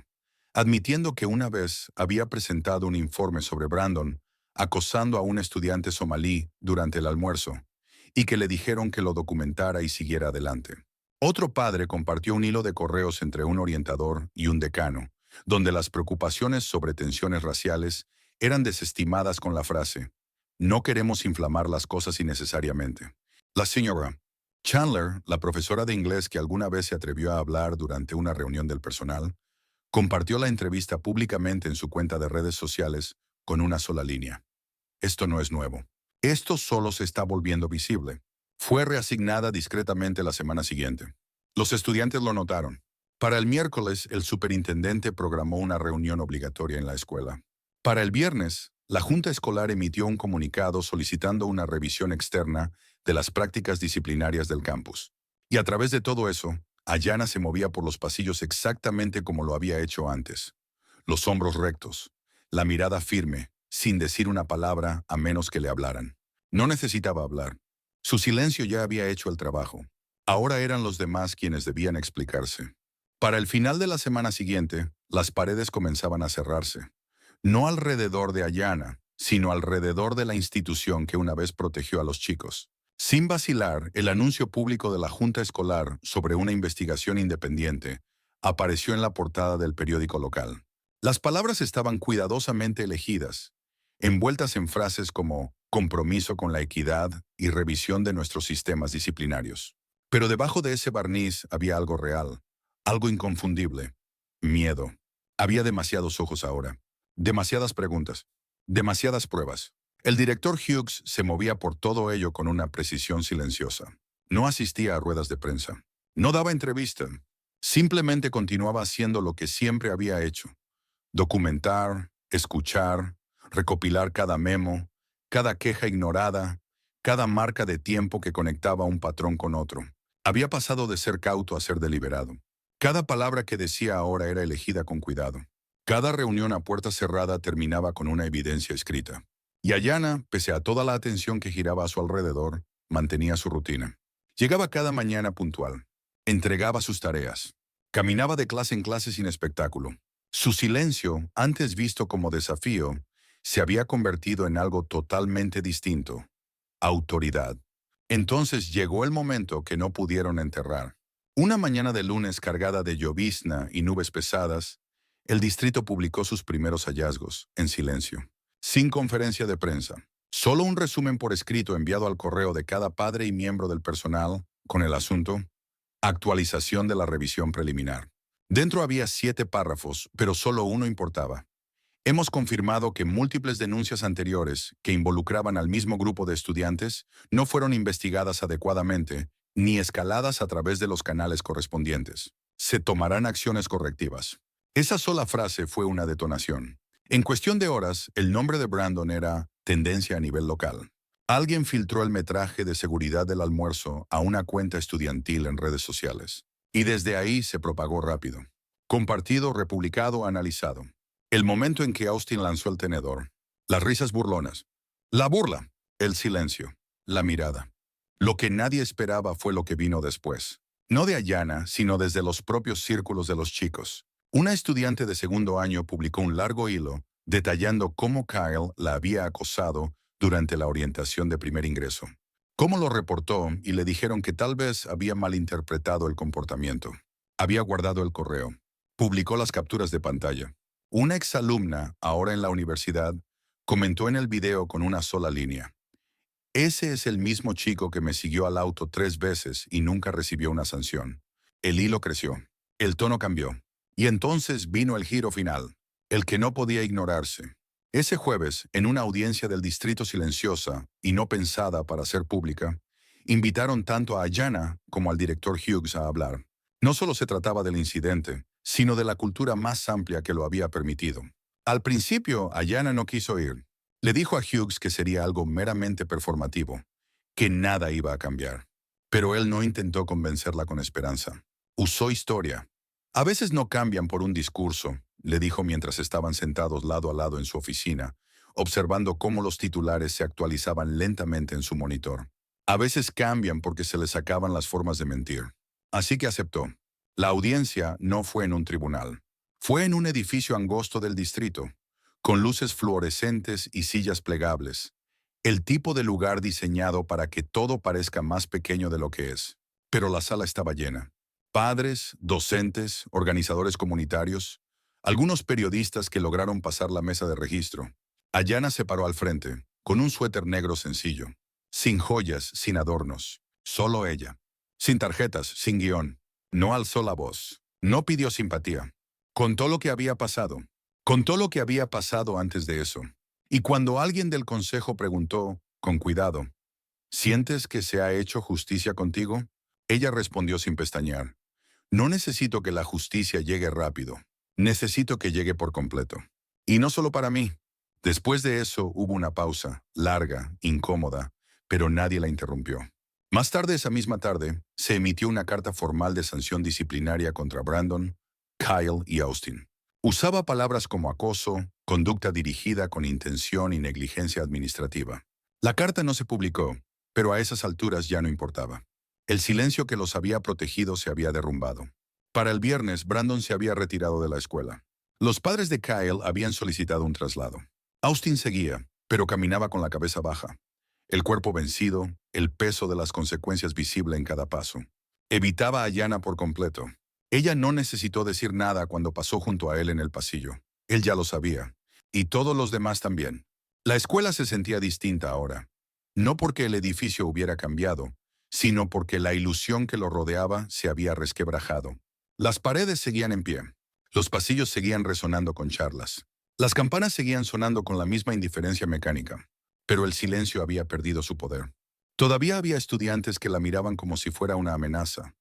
admitiendo que una vez había presentado un informe sobre Brandon acosando a un estudiante somalí durante el almuerzo, y que le dijeron que lo documentara y siguiera adelante. Otro padre compartió un hilo de correos entre un orientador y un decano, donde las preocupaciones sobre tensiones raciales eran desestimadas con la frase, «No queremos inflamar las cosas innecesariamente». La señora Chandler, la profesora de inglés que alguna vez se atrevió a hablar durante una reunión del personal, compartió la entrevista públicamente en su cuenta de redes sociales con una sola línea. Esto no es nuevo. Esto solo se está volviendo visible. Fue reasignada discretamente la semana siguiente. Los estudiantes lo notaron. Para el miércoles, el superintendente programó una reunión obligatoria en la escuela. Para el viernes, la Junta Escolar emitió un comunicado solicitando una revisión externa de las prácticas disciplinarias del campus. Y a través de todo eso, Ayana se movía por los pasillos exactamente como lo había hecho antes. Los hombros rectos, la mirada firme, sin decir una palabra a menos que le hablaran. No necesitaba hablar. Su silencio ya había hecho el trabajo. Ahora eran los demás quienes debían explicarse. Para el final de la semana siguiente, las paredes comenzaban a cerrarse. No alrededor de Ayana, sino alrededor de la institución que una vez protegió a los chicos. Sin vacilar, el anuncio público de la Junta Escolar sobre una investigación independiente apareció en la portada del periódico local. Las palabras estaban cuidadosamente elegidas, envueltas en frases como compromiso con la equidad y revisión de nuestros sistemas disciplinarios. Pero debajo de ese barniz había algo real, algo inconfundible: miedo. Había demasiados ojos ahora, demasiadas preguntas, demasiadas pruebas. El director Hughes se movía por todo ello con una precisión silenciosa. No asistía a ruedas de prensa. No daba entrevista. Simplemente continuaba haciendo lo que siempre había hecho: documentar, escuchar, recopilar cada memo, cada queja ignorada, cada marca de tiempo que conectaba un patrón con otro. Había pasado de ser cauto a ser deliberado. Cada palabra que decía ahora era elegida con cuidado. Cada reunión a puerta cerrada terminaba con una evidencia escrita. Y Ayana, pese a toda la atención que giraba a su alrededor, mantenía su rutina. Llegaba cada mañana puntual. Entregaba sus tareas. Caminaba de clase en clase sin espectáculo. Su silencio, antes visto como desafío, se había convertido en algo totalmente distinto: autoridad. Entonces llegó el momento que no pudieron enterrar. Una mañana de lunes cargada de llovizna y nubes pesadas, el distrito publicó sus primeros hallazgos, en silencio, sin conferencia de prensa. Solo un resumen por escrito enviado al correo de cada padre y miembro del personal, con el asunto: actualización de la revisión preliminar. Dentro había 7 párrafos, pero solo uno importaba. Hemos confirmado que múltiples denuncias anteriores, que involucraban al mismo grupo de estudiantes, no fueron investigadas adecuadamente, ni escaladas a través de los canales correspondientes. Se tomarán acciones correctivas. Esa sola frase fue una detonación. En cuestión de horas, el nombre de Brandon era tendencia a nivel local. Alguien filtró el metraje de seguridad del almuerzo a una cuenta estudiantil en redes sociales. Y desde ahí se propagó rápido. Compartido, republicado, analizado. El momento en que Austin lanzó el tenedor. Las risas burlonas. La burla. El silencio. La mirada. Lo que nadie esperaba fue lo que vino después. No de Ayana, sino desde los propios círculos de los chicos. Una estudiante de segundo año publicó un largo hilo detallando cómo Kyle la había acosado durante la orientación de primer ingreso. Cómo lo reportó y le dijeron que tal vez había malinterpretado el comportamiento. Había guardado el correo. Publicó las capturas de pantalla. Una exalumna, ahora en la universidad, comentó en el video con una sola línea: ese es el mismo chico que me siguió al auto 3 veces y nunca recibió una sanción. El hilo creció. El tono cambió. Y entonces vino el giro final, el que no podía ignorarse. Ese jueves, en una audiencia del distrito silenciosa y no pensada para ser pública, invitaron tanto a Ayana como al director Hughes a hablar. No solo se trataba del incidente, sino de la cultura más amplia que lo había permitido. Al principio, Ayana no quiso ir. Le dijo a Hughes que sería algo meramente performativo, que nada iba a cambiar. Pero él no intentó convencerla con esperanza. Usó historia. A veces no cambian por un discurso, le dijo mientras estaban sentados lado a lado en su oficina, observando cómo los titulares se actualizaban lentamente en su monitor. A veces cambian porque se les acaban las formas de mentir. Así que aceptó. La audiencia no fue en un tribunal. Fue en un edificio angosto del distrito, con luces fluorescentes y sillas plegables. El tipo de lugar diseñado para que todo parezca más pequeño de lo que es. Pero la sala estaba llena. Padres, docentes, organizadores comunitarios, algunos periodistas que lograron pasar la mesa de registro. Ayana se paró al frente, con un suéter negro sencillo, sin joyas, sin adornos. Solo ella. Sin tarjetas, sin guión. No alzó la voz. No pidió simpatía. Contó lo que había pasado. Contó lo que había pasado antes de eso. Y cuando alguien del consejo preguntó, con cuidado, ¿sientes que se ha hecho justicia contigo? Ella respondió sin pestañear: no necesito que la justicia llegue rápido. Necesito que llegue por completo. Y no solo para mí. Después de eso hubo una pausa, larga, incómoda, pero nadie la interrumpió. Más tarde esa misma tarde, se emitió una carta formal de sanción disciplinaria contra Brandon, Kyle y Austin. Usaba palabras como acoso, conducta dirigida con intención y negligencia administrativa. La carta no se publicó, pero a esas alturas ya no importaba. El silencio que los había protegido se había derrumbado. Para el viernes, Brandon se había retirado de la escuela. Los padres de Kyle habían solicitado un traslado. Austin seguía, pero caminaba con la cabeza baja. El cuerpo vencido, el peso de las consecuencias visible en cada paso. Evitaba a Yana por completo. Ella no necesitó decir nada cuando pasó junto a él en el pasillo. Él ya lo sabía. Y todos los demás también. La escuela se sentía distinta ahora. No porque el edificio hubiera cambiado, sino porque la ilusión que lo rodeaba se había resquebrajado. Las paredes seguían en pie. Los pasillos seguían resonando con charlas. Las campanas seguían sonando con la misma indiferencia mecánica. Pero el silencio había perdido su poder. Todavía había estudiantes que la miraban como si fuera una amenaza.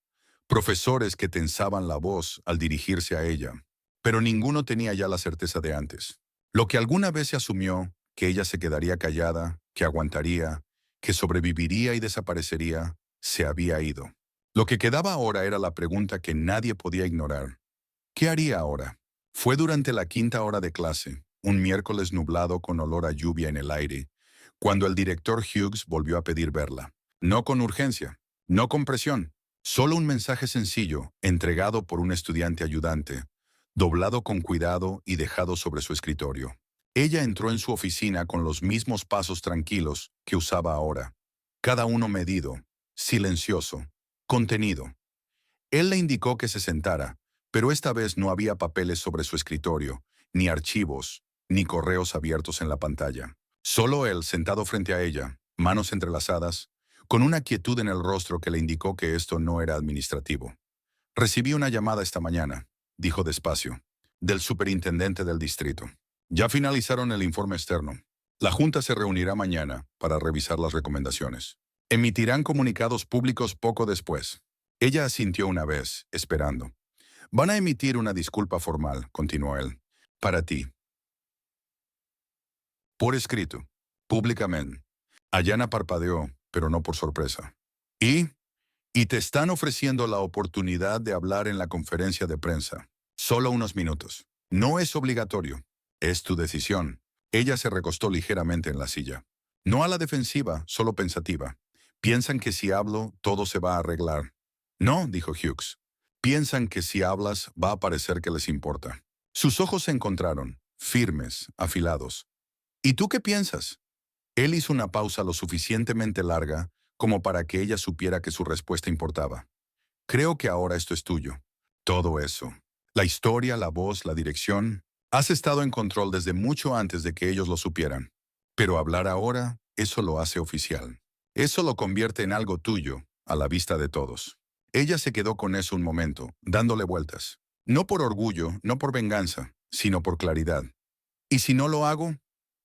Profesores que tensaban la voz al dirigirse a ella. Pero ninguno tenía ya la certeza de antes. Lo que alguna vez se asumió, que ella se quedaría callada, que aguantaría, que sobreviviría y desaparecería, se había ido. Lo que quedaba ahora era la pregunta que nadie podía ignorar. ¿Qué haría ahora? Fue durante la quinta hora de clase, un miércoles nublado con olor a lluvia en el aire, cuando el director Hughes volvió a pedir verla. No con urgencia, no con presión, solo un mensaje sencillo, entregado por un estudiante ayudante, doblado con cuidado y dejado sobre su escritorio. Ella entró en su oficina con los mismos pasos tranquilos que usaba ahora, cada uno medido, silencioso, contenido. Él le indicó que se sentara, pero esta vez no había papeles sobre su escritorio, ni archivos, ni correos abiertos en la pantalla. Solo él sentado frente a ella, manos entrelazadas, con una quietud en el rostro que le indicó que esto no era administrativo. Recibí una llamada esta mañana, dijo despacio, del superintendente del distrito. Ya finalizaron el informe externo. La Junta se reunirá mañana para revisar las recomendaciones. Emitirán comunicados públicos poco después. Ella asintió una vez, esperando. Van a emitir una disculpa formal, continuó él. Para ti. Por escrito. Públicamente. Ayana parpadeó, pero no por sorpresa. Y te están ofreciendo la oportunidad de hablar en la conferencia de prensa. Solo unos minutos. No es obligatorio. Es tu decisión. Ella se recostó ligeramente en la silla. No a la defensiva, solo pensativa. Piensan que si hablo, todo se va a arreglar. No, dijo Hughes. Piensan que si hablas, va a parecer que les importa. Sus ojos se encontraron, firmes, afilados. ¿Y tú qué piensas? Él hizo una pausa lo suficientemente larga como para que ella supiera que su respuesta importaba. Creo que ahora esto es tuyo. Todo eso. La historia, la voz, la dirección. Has estado en control desde mucho antes de que ellos lo supieran. Pero hablar ahora, eso lo hace oficial. Eso lo convierte en algo tuyo, a la vista de todos. Ella se quedó con eso un momento, dándole vueltas. No por orgullo, no por venganza, sino por claridad. ¿Y si no lo hago?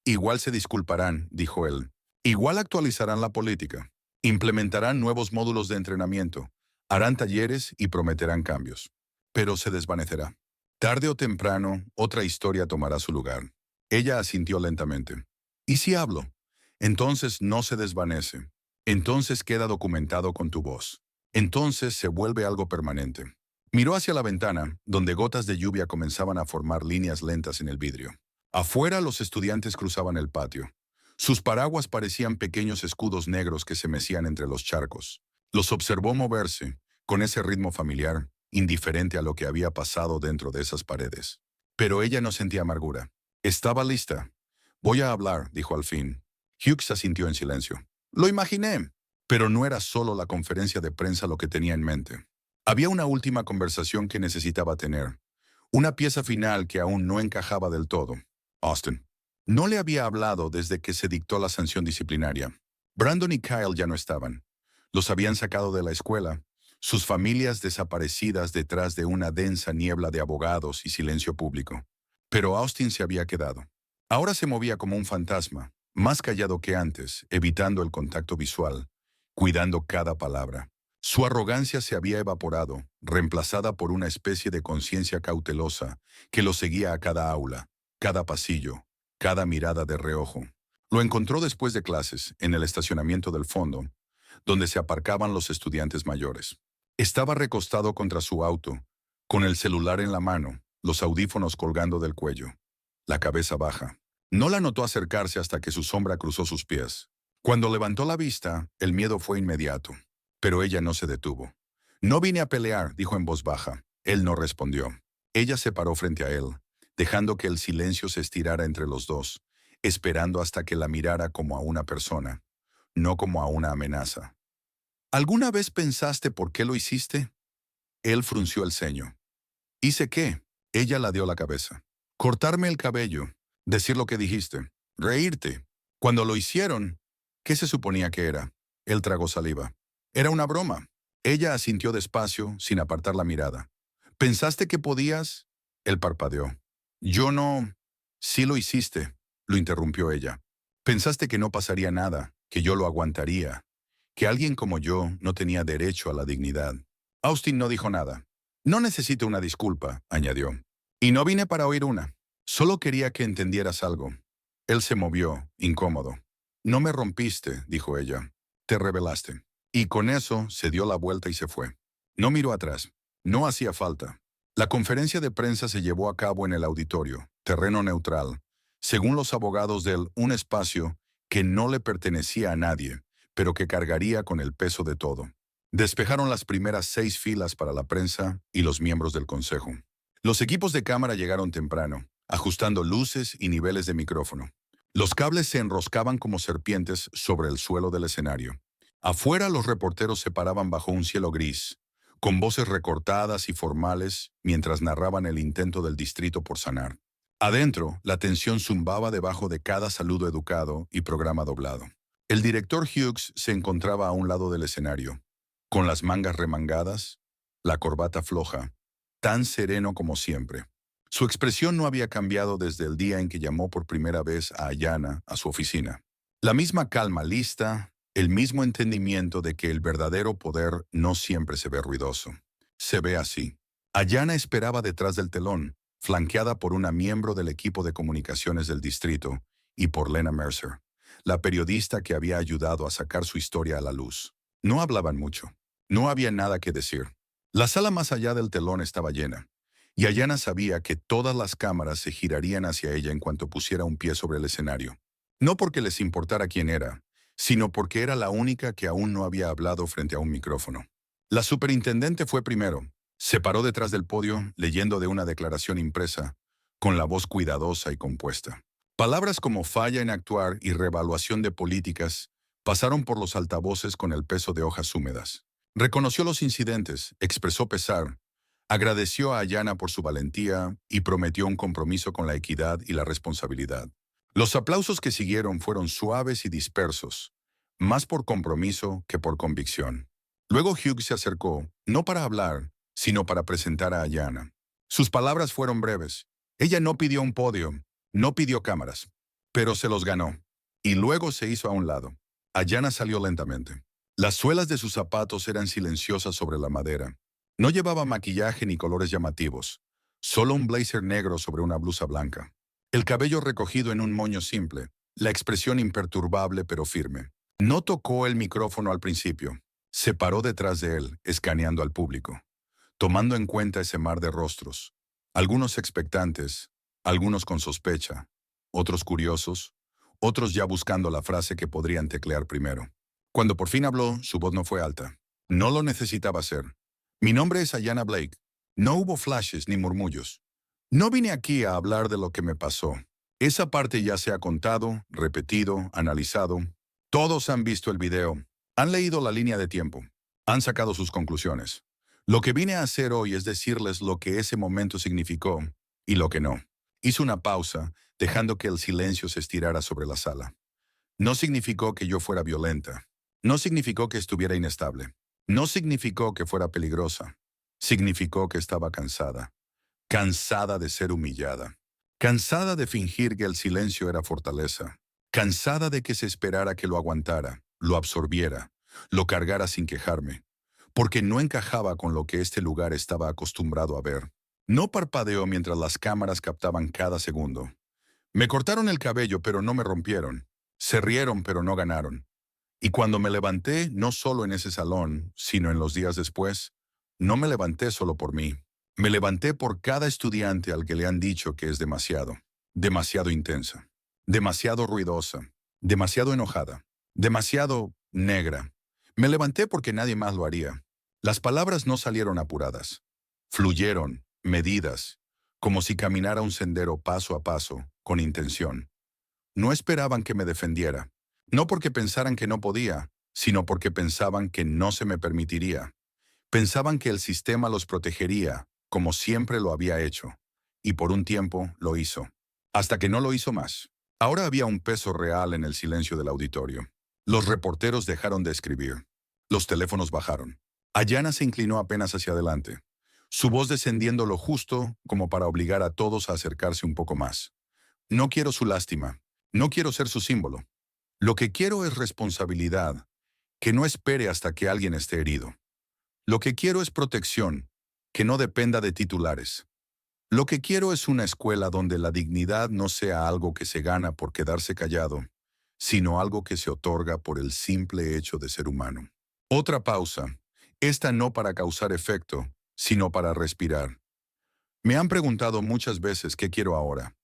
Igual se disculparán, dijo él. Igual actualizarán la política. Implementarán nuevos módulos de entrenamiento. Harán talleres y prometerán cambios. Pero se desvanecerá. Tarde o temprano, otra historia tomará su lugar. Ella asintió lentamente. ¿Y si hablo? Entonces no se desvanece. Entonces queda documentado con tu voz. Entonces se vuelve algo permanente. Miró hacia la ventana, donde gotas de lluvia comenzaban a formar líneas lentas en el vidrio. Afuera los estudiantes cruzaban el patio. Sus paraguas parecían pequeños escudos negros que se mecían entre los charcos. Los observó moverse, con ese ritmo familiar, indiferente a lo que había pasado dentro de esas paredes. Pero ella no sentía amargura. Estaba lista. Voy a hablar, dijo al fin. Hughes asintió en silencio. Lo imaginé. Pero no era solo la conferencia de prensa lo que tenía en mente. Había una última conversación que necesitaba tener. Una pieza final que aún no encajaba del todo. Austin. No le había hablado desde que se dictó la sanción disciplinaria. Brandon y Kyle ya no estaban. Los habían sacado de la escuela, sus familias desaparecidas detrás de una densa niebla de abogados y silencio público. Pero Austin se había quedado. Ahora se movía como un fantasma, más callado que antes, evitando el contacto visual, cuidando cada palabra. Su arrogancia se había evaporado, reemplazada por una especie de conciencia cautelosa que lo seguía a cada aula, cada pasillo, cada mirada de reojo. Lo encontró después de clases, en el estacionamiento del fondo, donde se aparcaban los estudiantes mayores. Estaba recostado contra su auto, con el celular en la mano, los audífonos colgando del cuello, la cabeza baja. No la notó acercarse hasta que su sombra cruzó sus pies. Cuando levantó la vista, el miedo fue inmediato, pero ella no se detuvo. «No vine a pelear», dijo en voz baja. Él no respondió. Ella se paró frente a él, dejando que el silencio se estirara entre los dos, esperando hasta que la mirara como a una persona, no como a una amenaza. «¿Alguna vez pensaste por qué lo hiciste?» Él frunció el ceño. «¿Hice qué?» Ella la dio la cabeza. «Cortarme el cabello, decir lo que dijiste, reírte. Cuando lo hicieron, ¿qué se suponía que era?» Él tragó saliva. «Era una broma». Ella asintió despacio, sin apartar la mirada. «¿Pensaste que podías?» Él parpadeó. «Yo no...» «Sí lo hiciste», lo interrumpió ella. «Pensaste que no pasaría nada, que yo lo aguantaría, que alguien como yo no tenía derecho a la dignidad». Austin no dijo nada. «No necesito una disculpa», añadió. «Y no vine para oír una. Solo quería que entendieras algo». Él se movió, incómodo. «No me rompiste», dijo ella. «Te rebelaste». Y con eso se dio la vuelta y se fue. No miró atrás. No hacía falta. La conferencia de prensa se llevó a cabo en el auditorio, terreno neutral. Según los abogados de él, un espacio que no le pertenecía a nadie, pero que cargaría con el peso de todo. Despejaron las primeras 6 filas para la prensa y los miembros del consejo. Los equipos de cámara llegaron temprano, ajustando luces y niveles de micrófono. Los cables se enroscaban como serpientes sobre el suelo del escenario. Afuera los reporteros se paraban bajo un cielo gris, con voces recortadas y formales mientras narraban el intento del distrito por sanar. Adentro, la tensión zumbaba debajo de cada saludo educado y programa doblado. El director Hughes se encontraba a un lado del escenario, con las mangas remangadas, la corbata floja, tan sereno como siempre. Su expresión no había cambiado desde el día en que llamó por primera vez a Ayanna a su oficina. La misma calma lista, el mismo entendimiento de que el verdadero poder no siempre se ve ruidoso. Se ve así. Ayanna esperaba detrás del telón, flanqueada por una miembro del equipo de comunicaciones del distrito y por Lena Mercer, la periodista que había ayudado a sacar su historia a la luz. No hablaban mucho. No había nada que decir. La sala más allá del telón estaba llena, y Ayanna sabía que todas las cámaras se girarían hacia ella en cuanto pusiera un pie sobre el escenario. No porque les importara quién era, sino porque era la única que aún no había hablado frente a un micrófono. La superintendente fue primero. Se paró detrás del podio, leyendo de una declaración impresa, con la voz cuidadosa y compuesta. Palabras como falla en actuar y reevaluación de políticas pasaron por los altavoces con el peso de hojas húmedas. Reconoció los incidentes, expresó pesar, agradeció a Ayanna por su valentía y prometió un compromiso con la equidad y la responsabilidad. Los aplausos que siguieron fueron suaves y dispersos, más por compromiso que por convicción. Luego Hughes se acercó, no para hablar, sino para presentar a Ayanna. Sus palabras fueron breves. Ella no pidió un podio, no pidió cámaras, pero se los ganó. Y luego se hizo a un lado. Ayanna salió lentamente. Las suelas de sus zapatos eran silenciosas sobre la madera. No llevaba maquillaje ni colores llamativos, solo un blazer negro sobre una blusa blanca. El cabello recogido en un moño simple, la expresión imperturbable pero firme. No tocó el micrófono al principio. Se paró detrás de él, escaneando al público, tomando en cuenta ese mar de rostros. Algunos expectantes, algunos con sospecha, otros curiosos, otros ya buscando la frase que podrían teclear primero. Cuando por fin habló, su voz no fue alta. No lo necesitaba hacer. «Mi nombre es Ayanna Blake». No hubo flashes ni murmullos. «No vine aquí a hablar de lo que me pasó. Esa parte ya se ha contado, repetido, analizado. Todos han visto el video, han leído la línea de tiempo, han sacado sus conclusiones. Lo que vine a hacer hoy es decirles lo que ese momento significó y lo que no». Hizo una pausa, dejando que el silencio se estirara sobre la sala. «No significó que yo fuera violenta. No significó que estuviera inestable. No significó que fuera peligrosa. Significó que estaba cansada. Cansada de ser humillada. Cansada de fingir que el silencio era fortaleza. Cansada de que se esperara que lo aguantara, lo absorbiera, lo cargara sin quejarme. Porque no encajaba con lo que este lugar estaba acostumbrado a ver. No parpadeó mientras las cámaras captaban cada segundo. «Me cortaron el cabello, pero no me rompieron. Se rieron, pero no ganaron. Y cuando me levanté, no solo en ese salón, sino en los días después, no me levanté solo por mí. Me levanté por cada estudiante al que le han dicho que es demasiado, demasiado intensa, demasiado ruidosa, demasiado enojada, demasiado negra. Me levanté porque nadie más lo haría. Las palabras no salieron apuradas. Fluyeron, medidas, como si caminara un sendero paso a paso, con intención. No esperaban que me defendiera, no porque pensaran que no podía, sino porque pensaban que no se me permitiría. Pensaban que el sistema los protegería, como siempre lo había hecho, y por un tiempo lo hizo, hasta que no lo hizo más. Ahora había un peso real en el silencio del auditorio. Los reporteros dejaron de escribir. Los teléfonos bajaron. Ayana se inclinó apenas hacia adelante, su voz descendiendo lo justo como para obligar a todos a acercarse un poco más. No quiero su lástima. No quiero ser su símbolo. Lo que quiero es responsabilidad, que no espere hasta que alguien esté herido. Lo que quiero es protección, que no dependa de titulares. Lo que quiero es una escuela donde la dignidad no sea algo que se gana por quedarse callado, sino algo que se otorga por el simple hecho de ser humano. Otra pausa, esta no para causar efecto, sino para respirar. Me han preguntado muchas veces qué quiero ahora.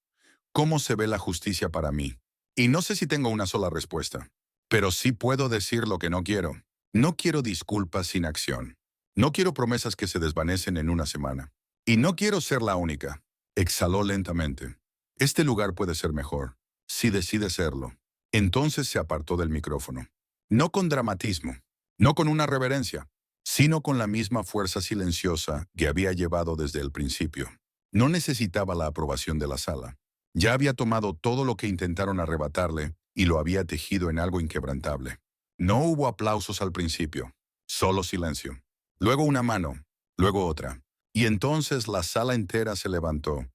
¿Cómo se ve la justicia para mí? Y no sé si tengo una sola respuesta, pero sí puedo decir lo que no quiero. No quiero disculpas sin acción. No quiero promesas que se desvanecen en una semana. Y no quiero ser la única. Exhaló lentamente. Este lugar puede ser mejor, si decide serlo. Entonces se apartó del micrófono. No con dramatismo, no con una reverencia, sino con la misma fuerza silenciosa que había llevado desde el principio. No necesitaba la aprobación de la sala. Ya había tomado todo lo que intentaron arrebatarle y lo había tejido en algo inquebrantable. No hubo aplausos al principio, solo silencio. Luego una mano, luego otra. Y entonces la sala entera se levantó,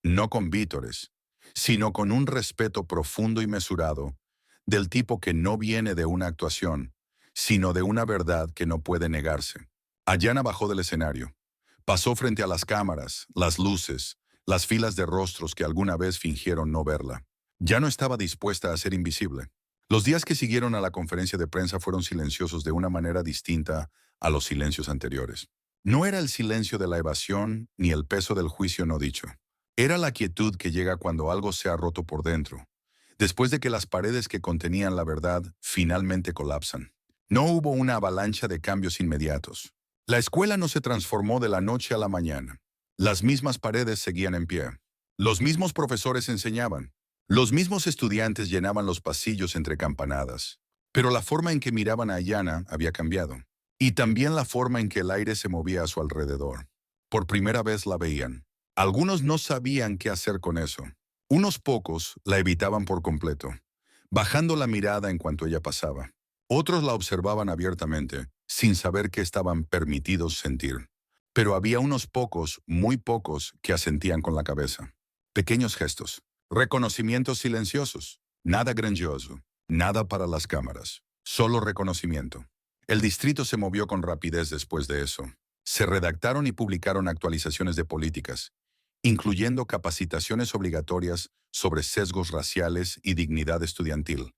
no con vítores, sino con un respeto profundo y mesurado, del tipo que no viene de una actuación, sino de una verdad que no puede negarse. Ayana bajó del escenario. Pasó frente a las cámaras, las luces, las filas de rostros que alguna vez fingieron no verla. Ya no estaba dispuesta a ser invisible. Los días que siguieron a la conferencia de prensa fueron silenciosos de una manera distinta a los silencios anteriores. No era el silencio de la evasión ni el peso del juicio no dicho. Era la quietud que llega cuando algo se ha roto por dentro, después de que las paredes que contenían la verdad finalmente colapsan. No hubo una avalancha de cambios inmediatos. La escuela no se transformó de la noche a la mañana. Las mismas paredes seguían en pie. Los mismos profesores enseñaban. Los mismos estudiantes llenaban los pasillos entre campanadas. Pero la forma en que miraban a Ayana había cambiado. Y también la forma en que el aire se movía a su alrededor. Por primera vez la veían. Algunos no sabían qué hacer con eso. Unos pocos la evitaban por completo, bajando la mirada en cuanto ella pasaba. Otros la observaban abiertamente, sin saber qué estaban permitidos sentir. Pero había unos pocos, muy pocos, que asentían con la cabeza. Pequeños gestos, reconocimientos silenciosos, nada grandioso, nada para las cámaras, solo reconocimiento. El distrito se movió con rapidez después de eso. Se redactaron y publicaron actualizaciones de políticas, incluyendo capacitaciones obligatorias sobre sesgos raciales y dignidad estudiantil,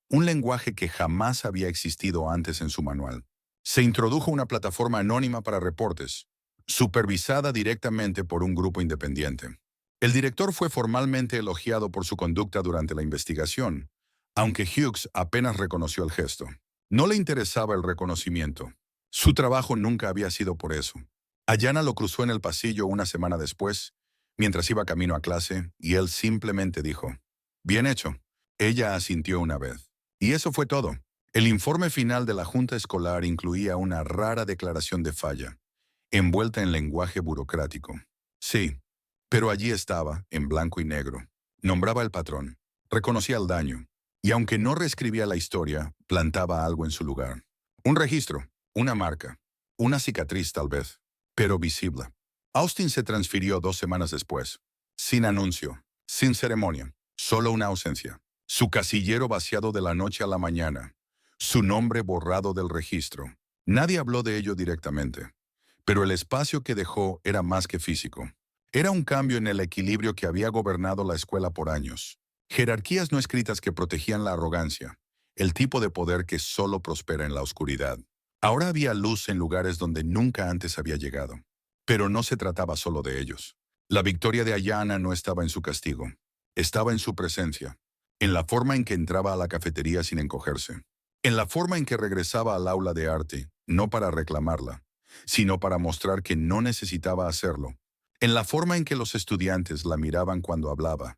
un lenguaje que jamás había existido antes en su manual. Se introdujo una plataforma anónima para reportes, supervisada directamente por un grupo independiente. El director fue formalmente elogiado por su conducta durante la investigación, aunque Hughes apenas reconoció el gesto. No le interesaba el reconocimiento. Su trabajo nunca había sido por eso. Ayana lo cruzó en el pasillo una semana después, mientras iba camino a clase, y él simplemente dijo, «Bien hecho». Ella asintió una vez. Y eso fue todo. El informe final de la junta escolar incluía una rara declaración de falla, envuelta en lenguaje burocrático. Sí, pero allí estaba, en blanco y negro. Nombraba el patrón, reconocía el daño, y aunque no reescribía la historia, plantaba algo en su lugar. Un registro, una marca, una cicatriz tal vez, pero visible. Austin se transfirió 2 semanas después, sin anuncio, sin ceremonia, solo una ausencia. Su casillero vaciado de la noche a la mañana, su nombre borrado del registro. Nadie habló de ello directamente, pero el espacio que dejó era más que físico. Era un cambio en el equilibrio que había gobernado la escuela por años. Jerarquías no escritas que protegían la arrogancia, el tipo de poder que solo prospera en la oscuridad. Ahora había luz en lugares donde nunca antes había llegado. Pero no se trataba solo de ellos. La victoria de Ayanna no estaba en su castigo. Estaba en su presencia, en la forma en que entraba a la cafetería sin encogerse, en la forma en que regresaba al aula de arte, no para reclamarla, sino para mostrar que no necesitaba hacerlo, en la forma en que los estudiantes la miraban cuando hablaba,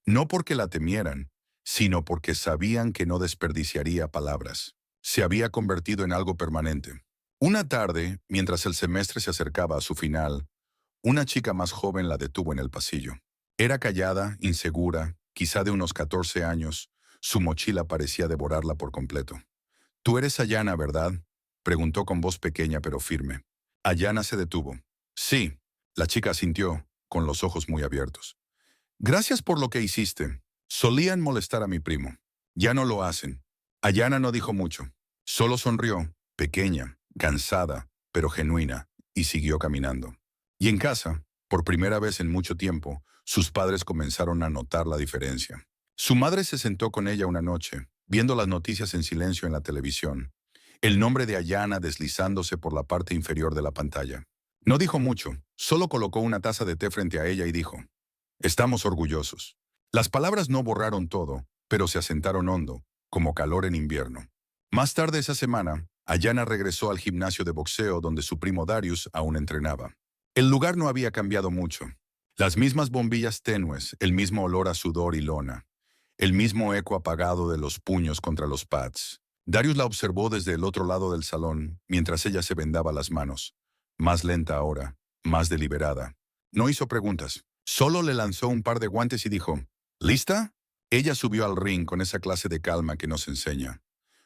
no porque la temieran, sino porque sabían que no desperdiciaría palabras. Se había convertido en algo permanente. Una tarde, mientras el semestre se acercaba a su final, una chica más joven la detuvo en el pasillo. Era callada, insegura, quizá de unos 14 años. Su mochila parecía devorarla por completo. «¿Tú eres Ayanna, verdad?», preguntó con voz pequeña pero firme. Ayanna se detuvo. «Sí», la chica asintió, con los ojos muy abiertos. «Gracias por lo que hiciste. Solían molestar a mi primo. Ya no lo hacen». Ayanna no dijo mucho. Solo sonrió, pequeña, cansada, pero genuina, y siguió caminando. Y en casa, por primera vez en mucho tiempo, sus padres comenzaron a notar la diferencia. Su madre se sentó con ella una noche, viendo las noticias en silencio en la televisión, el nombre de Ayanna deslizándose por la parte inferior de la pantalla. No dijo mucho, solo colocó una taza de té frente a ella y dijo: «Estamos orgullosos». Las palabras no borraron todo, pero se asentaron hondo, como calor en invierno. Más tarde esa semana, Ayanna regresó al gimnasio de boxeo donde su primo Darius aún entrenaba. El lugar no había cambiado mucho. Las mismas bombillas tenues, el mismo olor a sudor y lona, el mismo eco apagado de los puños contra los pads. Darius la observó desde el otro lado del salón, mientras ella se vendaba las manos. Más lenta ahora, más deliberada. No hizo preguntas, solo le lanzó un par de guantes y dijo: «¿Lista?». Ella subió al ring con esa clase de calma que nos enseña.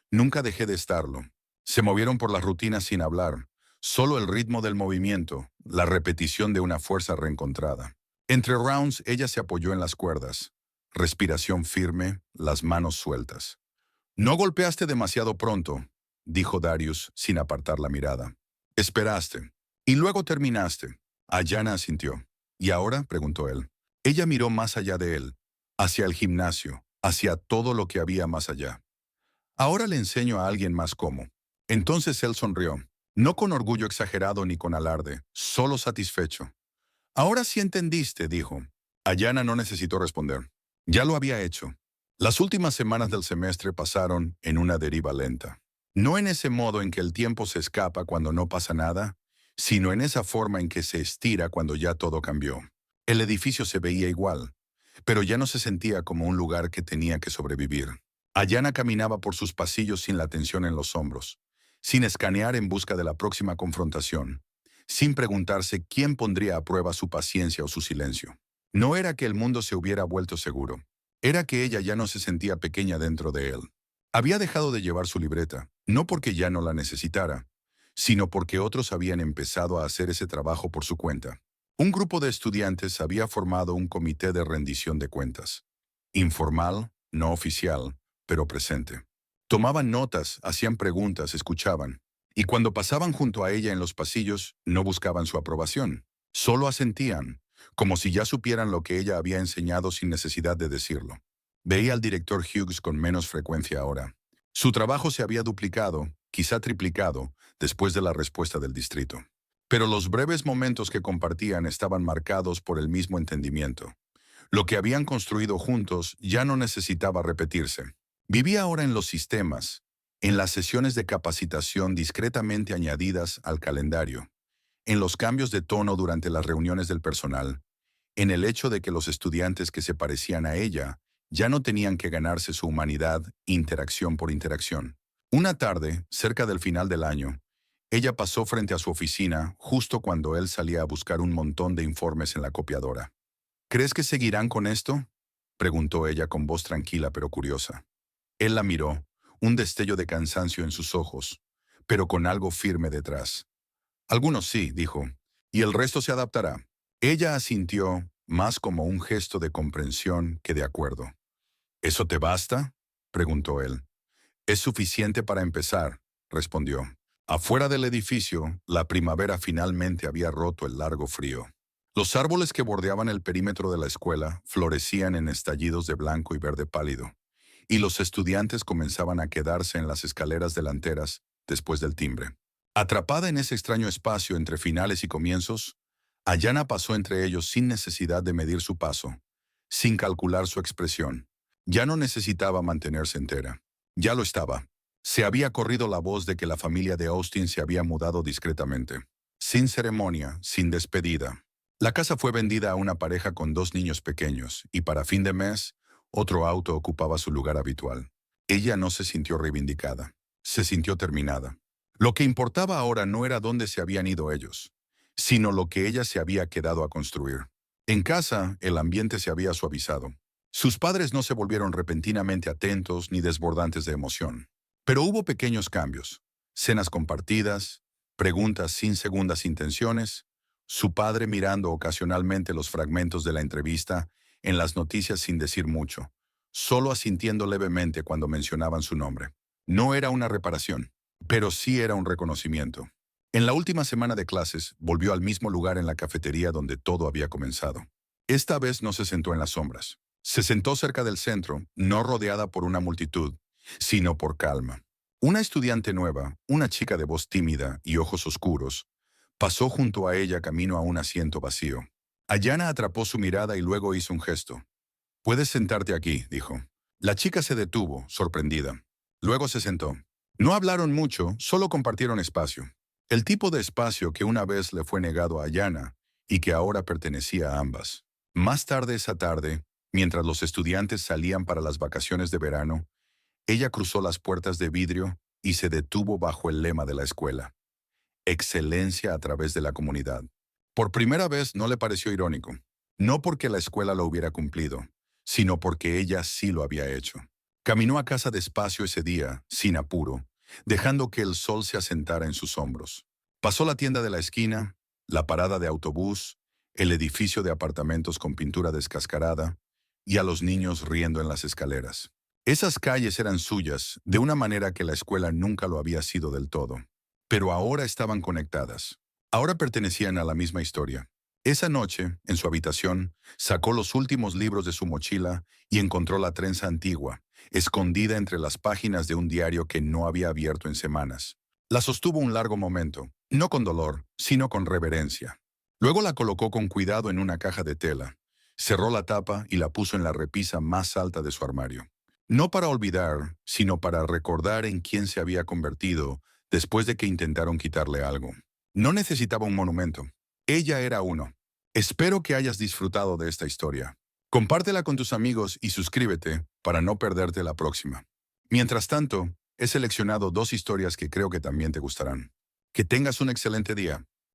Nunca dejé de estarlo. Se movieron por las rutinas sin hablar, solo el ritmo del movimiento, la repetición de una fuerza reencontrada. Entre rounds ella se apoyó en las cuerdas. Respiración firme, las manos sueltas. «No golpeaste demasiado pronto», dijo Darius sin apartar la mirada. «Esperaste. Y luego terminaste». Ayanna asintió. «¿Y ahora?», preguntó él. Ella miró más allá de él, hacia el gimnasio, hacia todo lo que había más allá. «Ahora le enseño a alguien más cómo». Entonces él sonrió, no con orgullo exagerado ni con alarde, solo satisfecho. «Ahora sí entendiste», dijo. Ayanna no necesitó responder. Ya lo había hecho. Las últimas semanas del semestre pasaron en una deriva lenta. No en ese modo en que el tiempo se escapa cuando no pasa nada, sino en esa forma en que se estira cuando ya todo cambió. El edificio se veía igual, pero ya no se sentía como un lugar que tenía que sobrevivir. Ayanna caminaba por sus pasillos sin la tensión en los hombros, sin escanear en busca de la próxima confrontación, sin preguntarse quién pondría a prueba su paciencia o su silencio. No era que el mundo se hubiera vuelto seguro, era que ella ya no se sentía pequeña dentro de él. Había dejado de llevar su libreta, no porque ya no la necesitara, sino porque otros habían empezado a hacer ese trabajo por su cuenta. Un grupo de estudiantes había formado un comité de rendición de cuentas. Informal, no oficial, pero presente. Tomaban notas, hacían preguntas, escuchaban. Y cuando pasaban junto a ella en los pasillos, no buscaban su aprobación. Solo asentían, como si ya supieran lo que ella había enseñado sin necesidad de decirlo. Veía al director Hughes con menos frecuencia ahora. Su trabajo se había duplicado, quizá triplicado, después de la respuesta del distrito. Pero los breves momentos que compartían estaban marcados por el mismo entendimiento. Lo que habían construido juntos ya no necesitaba repetirse. Vivía ahora en los sistemas, en las sesiones de capacitación discretamente añadidas al calendario, en los cambios de tono durante las reuniones del personal, en el hecho de que los estudiantes que se parecían a ella ya no tenían que ganarse su humanidad interacción por interacción. Una tarde, cerca del final del año, ella pasó frente a su oficina justo cuando él salía a buscar un montón de informes en la copiadora. «¿Crees que seguirán con esto?», preguntó ella con voz tranquila pero curiosa. Él la miró, un destello de cansancio en sus ojos, pero con algo firme detrás. «Algunos sí», dijo, «y el resto se adaptará». Ella asintió, más como un gesto de comprensión que de acuerdo. «¿Eso te basta?», preguntó él. «Es suficiente para empezar», respondió. Afuera del edificio, la primavera finalmente había roto el largo frío. Los árboles que bordeaban el perímetro de la escuela florecían en estallidos de blanco y verde pálido, y los estudiantes comenzaban a quedarse en las escaleras delanteras después del timbre. Atrapada en ese extraño espacio entre finales y comienzos, Ayana pasó entre ellos sin necesidad de medir su paso, sin calcular su expresión. Ya no necesitaba mantenerse entera. Ya lo estaba. Se había corrido la voz de que la familia de Austin se había mudado discretamente, sin ceremonia, sin despedida. La casa fue vendida a una pareja con 2 niños pequeños y para fin de mes, otro auto ocupaba su lugar habitual. Ella no se sintió reivindicada, se sintió terminada. Lo que importaba ahora no era dónde se habían ido ellos, sino lo que ella se había quedado a construir. En casa, el ambiente se había suavizado. Sus padres no se volvieron repentinamente atentos ni desbordantes de emoción. Pero hubo pequeños cambios, cenas compartidas, preguntas sin segundas intenciones, su padre mirando ocasionalmente los fragmentos de la entrevista en las noticias sin decir mucho, solo asintiendo levemente cuando mencionaban su nombre. No era una reparación, pero sí era un reconocimiento. En la última semana de clases, volvió al mismo lugar en la cafetería donde todo había comenzado. Esta vez no se sentó en las sombras. Se sentó cerca del centro, no rodeada por una multitud, sino por calma. Una estudiante nueva, una chica de voz tímida y ojos oscuros, pasó junto a ella camino a un asiento vacío. Ayana atrapó su mirada y luego hizo un gesto. «Puedes sentarte aquí», dijo. La chica se detuvo, sorprendida. Luego se sentó. No hablaron mucho, solo compartieron espacio. El tipo de espacio que una vez le fue negado a Ayana y que ahora pertenecía a ambas. Más tarde esa tarde, mientras los estudiantes salían para las vacaciones de verano, ella cruzó las puertas de vidrio y se detuvo bajo el lema de la escuela: excelencia a través de la comunidad. Por primera vez no le pareció irónico, no porque la escuela lo hubiera cumplido, sino porque ella sí lo había hecho. Caminó a casa despacio ese día, sin apuro, dejando que el sol se asentara en sus hombros. Pasó la tienda de la esquina, la parada de autobús, el edificio de apartamentos con pintura descascarada y a los niños riendo en las escaleras. Esas calles eran suyas, de una manera que la escuela nunca lo había sido del todo. Pero ahora estaban conectadas. Ahora pertenecían a la misma historia. Esa noche, en su habitación, sacó los últimos libros de su mochila y encontró la trenza antigua, escondida entre las páginas de un diario que no había abierto en semanas. La sostuvo un largo momento, no con dolor, sino con reverencia. Luego la colocó con cuidado en una caja de tela, cerró la tapa y la puso en la repisa más alta de su armario. No para olvidar, sino para recordar en quién se había convertido después de que intentaron quitarle algo. No necesitaba un monumento. Ella era uno. Espero que hayas disfrutado de esta historia. Compártela con tus amigos y suscríbete para no perderte la próxima. Mientras tanto, he seleccionado 2 historias que creo que también te gustarán. Que tengas un excelente día.